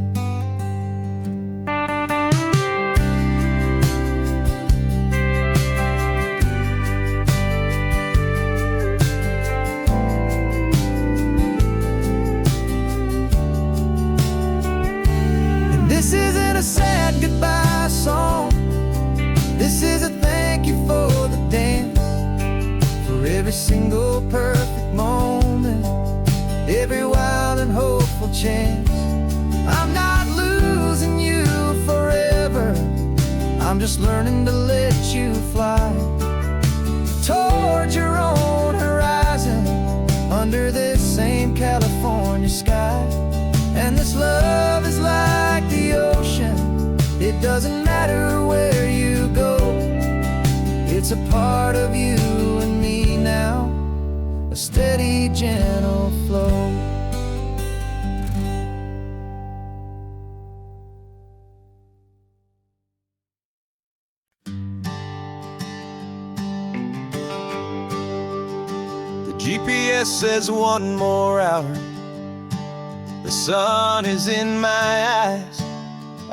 Speaker 1: This isn't a sad goodbye song, this is a thank you for the dance, for every single perfect moment, every wild and hopeful chance. I'm not losing you forever, I'm just learning to let you fly toward your own horizon, under this same California sky. And this love is like the ocean, it doesn't matter where you go, it's a part of you and me now, a steady, gentle flow. The GPS says one more hour, the sun is in my eyes.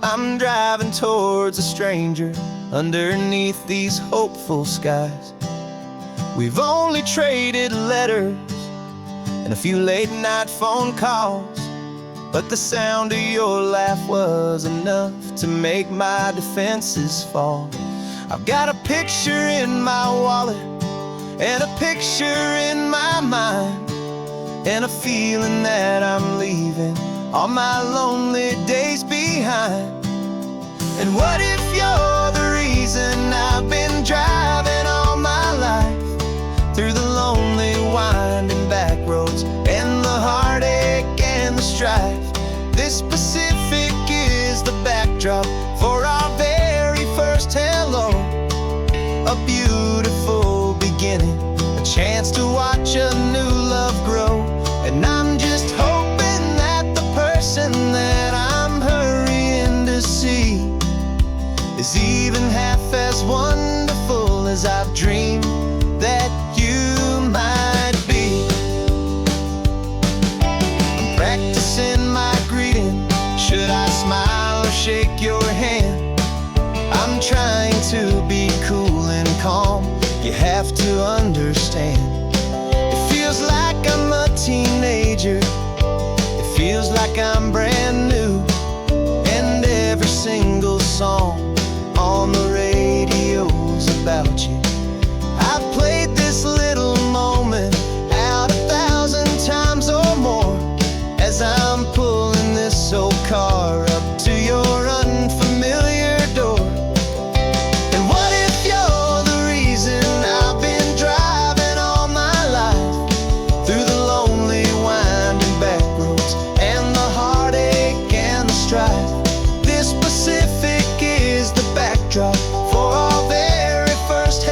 Speaker 1: I'm driving towards a stranger underneath these hopeful skies. We've only traded letters and a few late night phone calls, but the sound of your laugh was enough to make my defenses fall. I've got a picture in my wallet and a picture in my mind, and a feeling that I'm leaving all my lonely days behind. And what if you're the reason I've been driving all my life, through the lonely winding back roads and the heartache and the strife? This Pacific is the backdrop for our very first hello, a beautiful beginning, a chance to watch a new love grow. And I'm just hoping that the person that I'm hurrying to see is even half as wonderful as I've dreamed that you might be. I'm practicing my greeting, should I smile or shake your hand? I'm trying to be cool and calm, you have to understand. It feels like I'm a teenager, it feels like I'm brand new, and every single song on the radio's about you. I've played this little moment out 1,000 times or more, as I'm pulling this old car up to your unfamiliar door. And what if you're the reason I've been driving all my life, through the lonely winding back roads and the heartache and the strife? This Pacific is the backdrop for our very first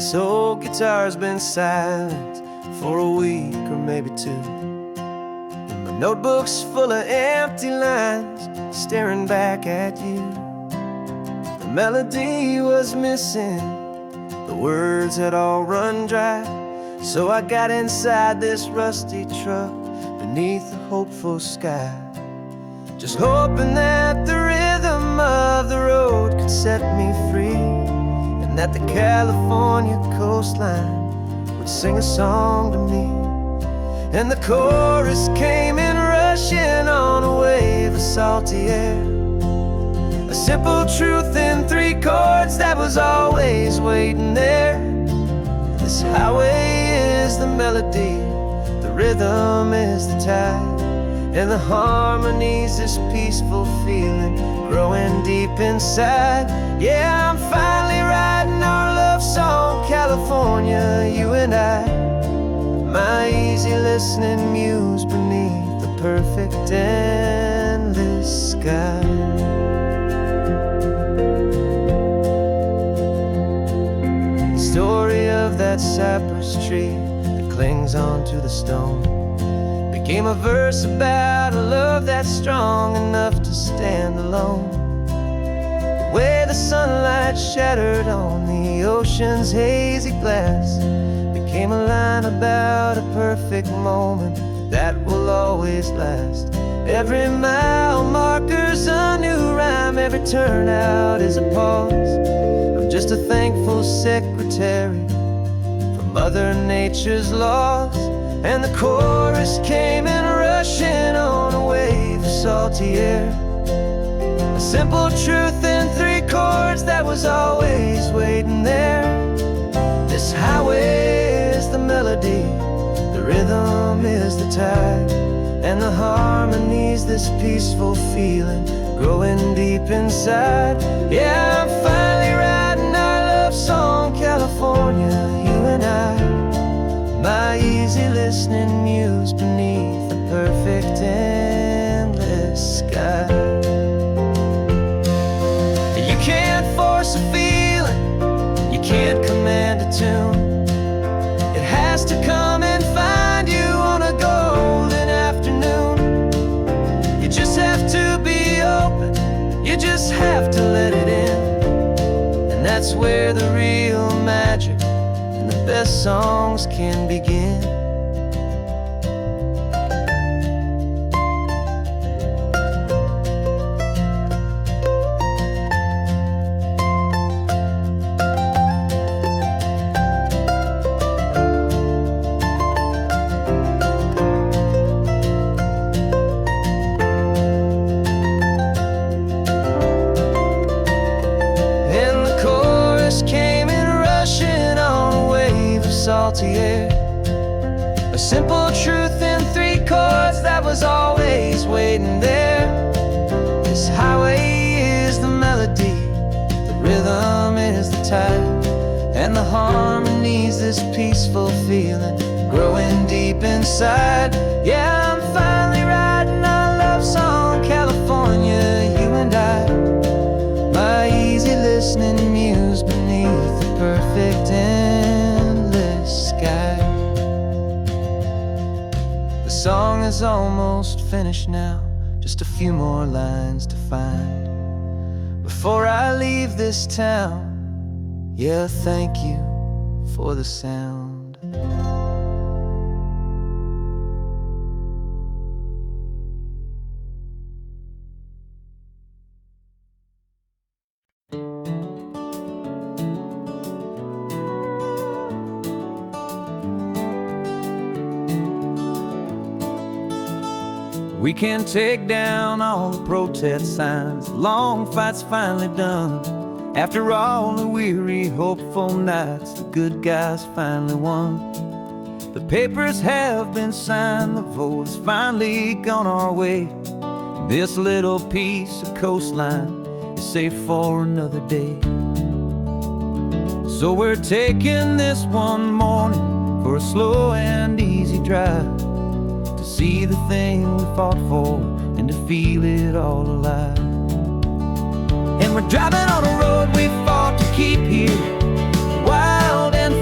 Speaker 1: This old guitar's been silent for a week or maybe two, and my notebook's full of empty lines staring back at you. The melody was missing, the words had all run dry, so I got inside this rusty truck beneath the hopeful sky, just hoping that the rhythm of the road could set me free, and that the California coastline would sing a song to me. And the chorus came in rushing on a wave of salty air, a simple truth in 3 chords that was always waiting there. This highway is the melody, the rhythm is the tide, and the harmony's this peaceful feeling growing deep inside. Yeah, I'm finally writing our love song, California, you and I, my easy listening muse beneath the perfect endless sky. The story of that cypress tree that clings onto the stone became a verse about a love that's strong enough to stand alone. The way the sunlight shattered on the ocean's hazy glass became a line about a perfect moment that will always last. Every mile marker's a new rhyme, every turnout is a pause. I'm just a thankful secretary for Mother Nature's laws. And the chorus came in rushing on a wave of salty air, a simple truth in 3 chords that was always waiting there. This highway is the melody, the rhythm is the tide, and the harmony's this peaceful feeling growing deep inside. Yeah, I'm finally writing our love song, California, you and I, my easy listening muse beneath the perfect endless sky. You can't force a feeling, you can't command a tune. It has to come and find you on a golden afternoon. You just have to be open, you just have to let it in, and that's where the real magic, the best songs can begin. And the chorus came in rushing on a wave of salty air, a simple truth in 3 chords that was always waiting there. This highway is the melody, the rhythm is the tide, and the harmony's this peaceful feeling growing deep inside. Yeah, I'm finally writing our love song, California, you and I, my easy listening muse beneath the perfect endless sky. The song is almost finished now, just a few more lines to find before I leave this town. Yeah, thank you for the sound. We can take down all the protest signs, long fight's finally done. After all the weary, hopeful nights, the good guys finally won. The papers have been signed, the vote's finally gone our way. This little piece of coastline is safe for another day. So we're taking this one morning for a slow and easy drive, to see the thing we fought for and to feel it all alive. And we're driving on a road we fought to keep here, wild and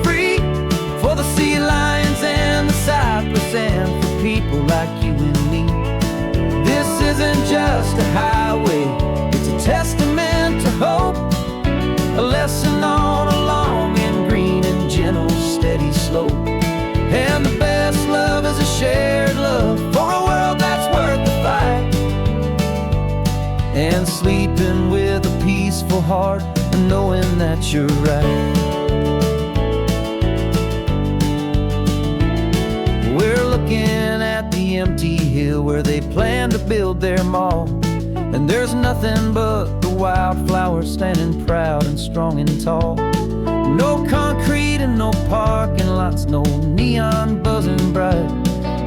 Speaker 1: heart and knowing that you're right. We're looking at the empty hill where they plan to build their mall, and there's nothing but the wildflowers standing proud and strong and tall. No concrete and no parking lots, no neon buzzing bright,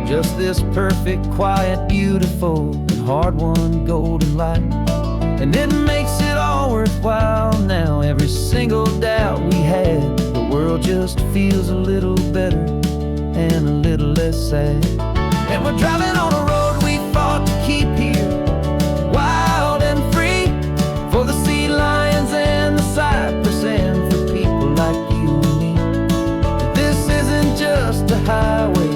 Speaker 1: just this perfect, quiet, beautiful, and hard-won golden light. And it makes it all worthwhile now. Every single doubt we had, the world just feels a little better and a little less sad. And we're driving on a road we fought to keep here, wild and free, for the sea lions and the cypress, and for people like you and me. This isn't just a highway,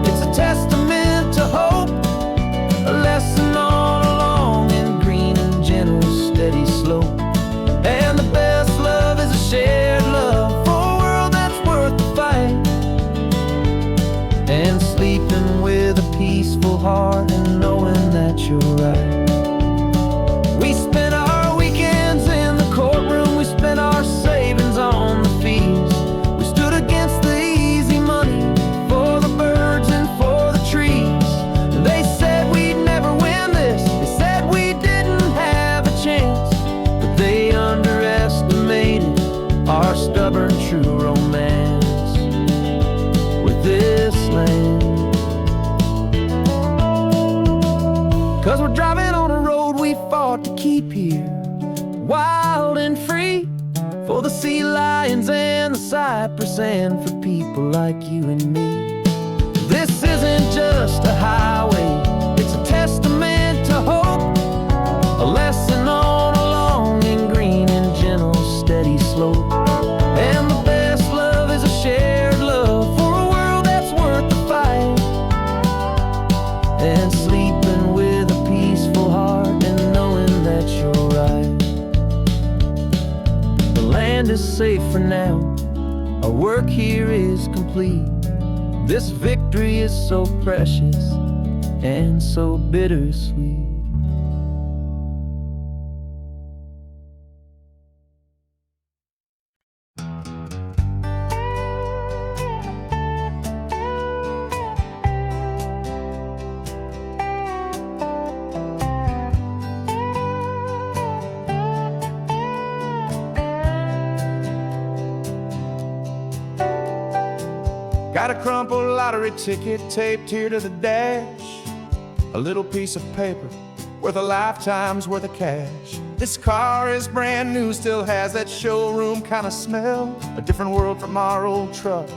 Speaker 1: it's a testament to hope, a lesson on a long and green and gentle steady slope. And the best love is a shared love for a world that's worth the fight, and sleeping with a peaceful heart and knowing that you're right. We spent our weekends in the courtroom, we spent our savings on the fees. We stood against the easy money for the birds and for the trees. And they said we'd never win this, they said we didn't have a chance, but they underestimated our stubborn true romance with this land. 'Cause we're driving on a road we fought to keep here, wild and free, for the sea lions and the cypress, and for people like you and me. This isn't just a highway, it's a testament to hope, a lesson on a long and green and gentle steady slope. And the best love is a shared love for a world that's worth the fight, and sleeping with a peaceful heart and knowing that you're right. The land is safe for now, our work here is complete. This victory is so precious and so bittersweet.
Speaker 2: Got a crumpled lottery ticket taped here to the dash, a little piece of paper worth a lifetime's worth of cash. This car is brand new, still has that showroom kind of smell, a different world from our old truck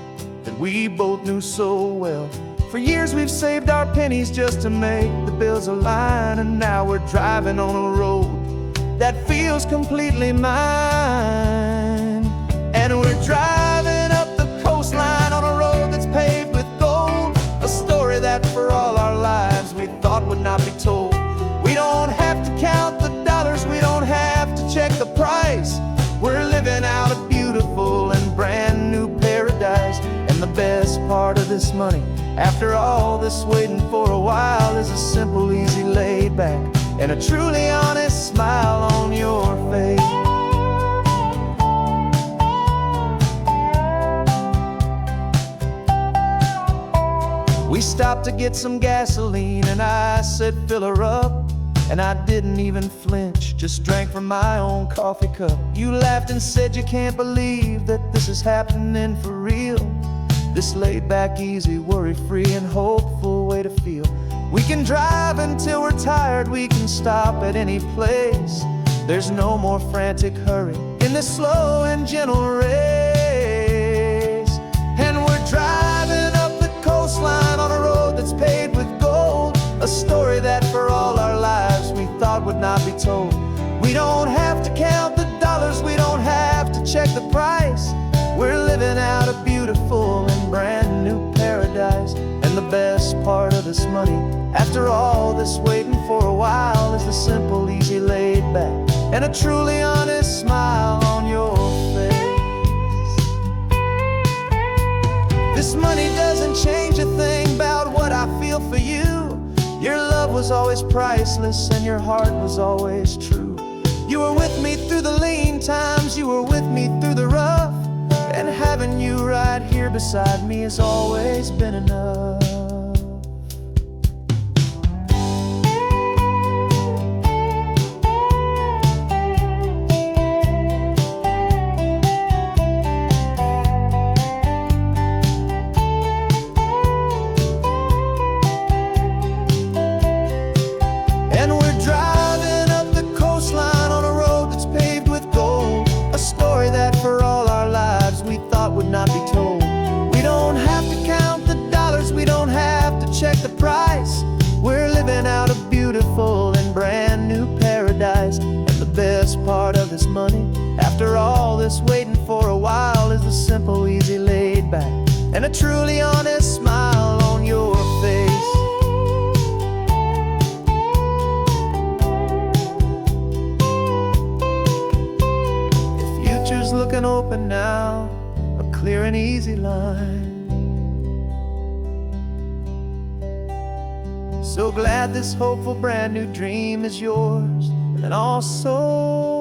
Speaker 2: that we both knew so well. For years we've saved our pennies just to make the bills align, and now we're driving on a road that feels completely mine. And we're driving up the coastline on a road that's paved with gold, a story that for all our lives we thought would not be told. We don't have to count the dollars, we don't have to check the price. We're living out a beautiful and brand new paradise. And the best part of this money, after all this waiting for a while, is a simple, easy, laid back, and a truly honest smile on your face. We stopped to get some gasoline and I said fill her up, and I didn't even flinch, just drank from my own coffee cup. You laughed and said you can't believe that this is happening for real. This laid back, easy, worry-free and hopeful way to feel. We can drive until we're tired, we can stop at any place. There's no more frantic hurry in this slow and gentle race. And we're driving up the coastline on a road that's paved with gold, a story that for all our lives we thought would not be told. We don't have to count the dollars, we don't have to check the price. We're living out a beautiful and brand new paradise. And the best part of this money, after all this waiting for a while, is the simple, easy, laid back, and a truly honest smile on your face. This money doesn't change a thing about what I feel for you. Your love was always priceless and your heart was always true.
Speaker 1: You were with me through the lean times, you were with me through the rough, and having you right here beside me has always been enough. And we're driving up the coastline on a road that's paved with gold, a story that for all our lives we thought would not be told. We don't have to count the dollars, we don't have to check the price. We're living out a beautiful and brand new paradise. And the best part of this money, after all this waiting for a while, is the simple, easy, laid back, and a truly honest smile on your face. Future's looking open now, a clear and easy line. So glad this hopeful brand new dream is yours, and also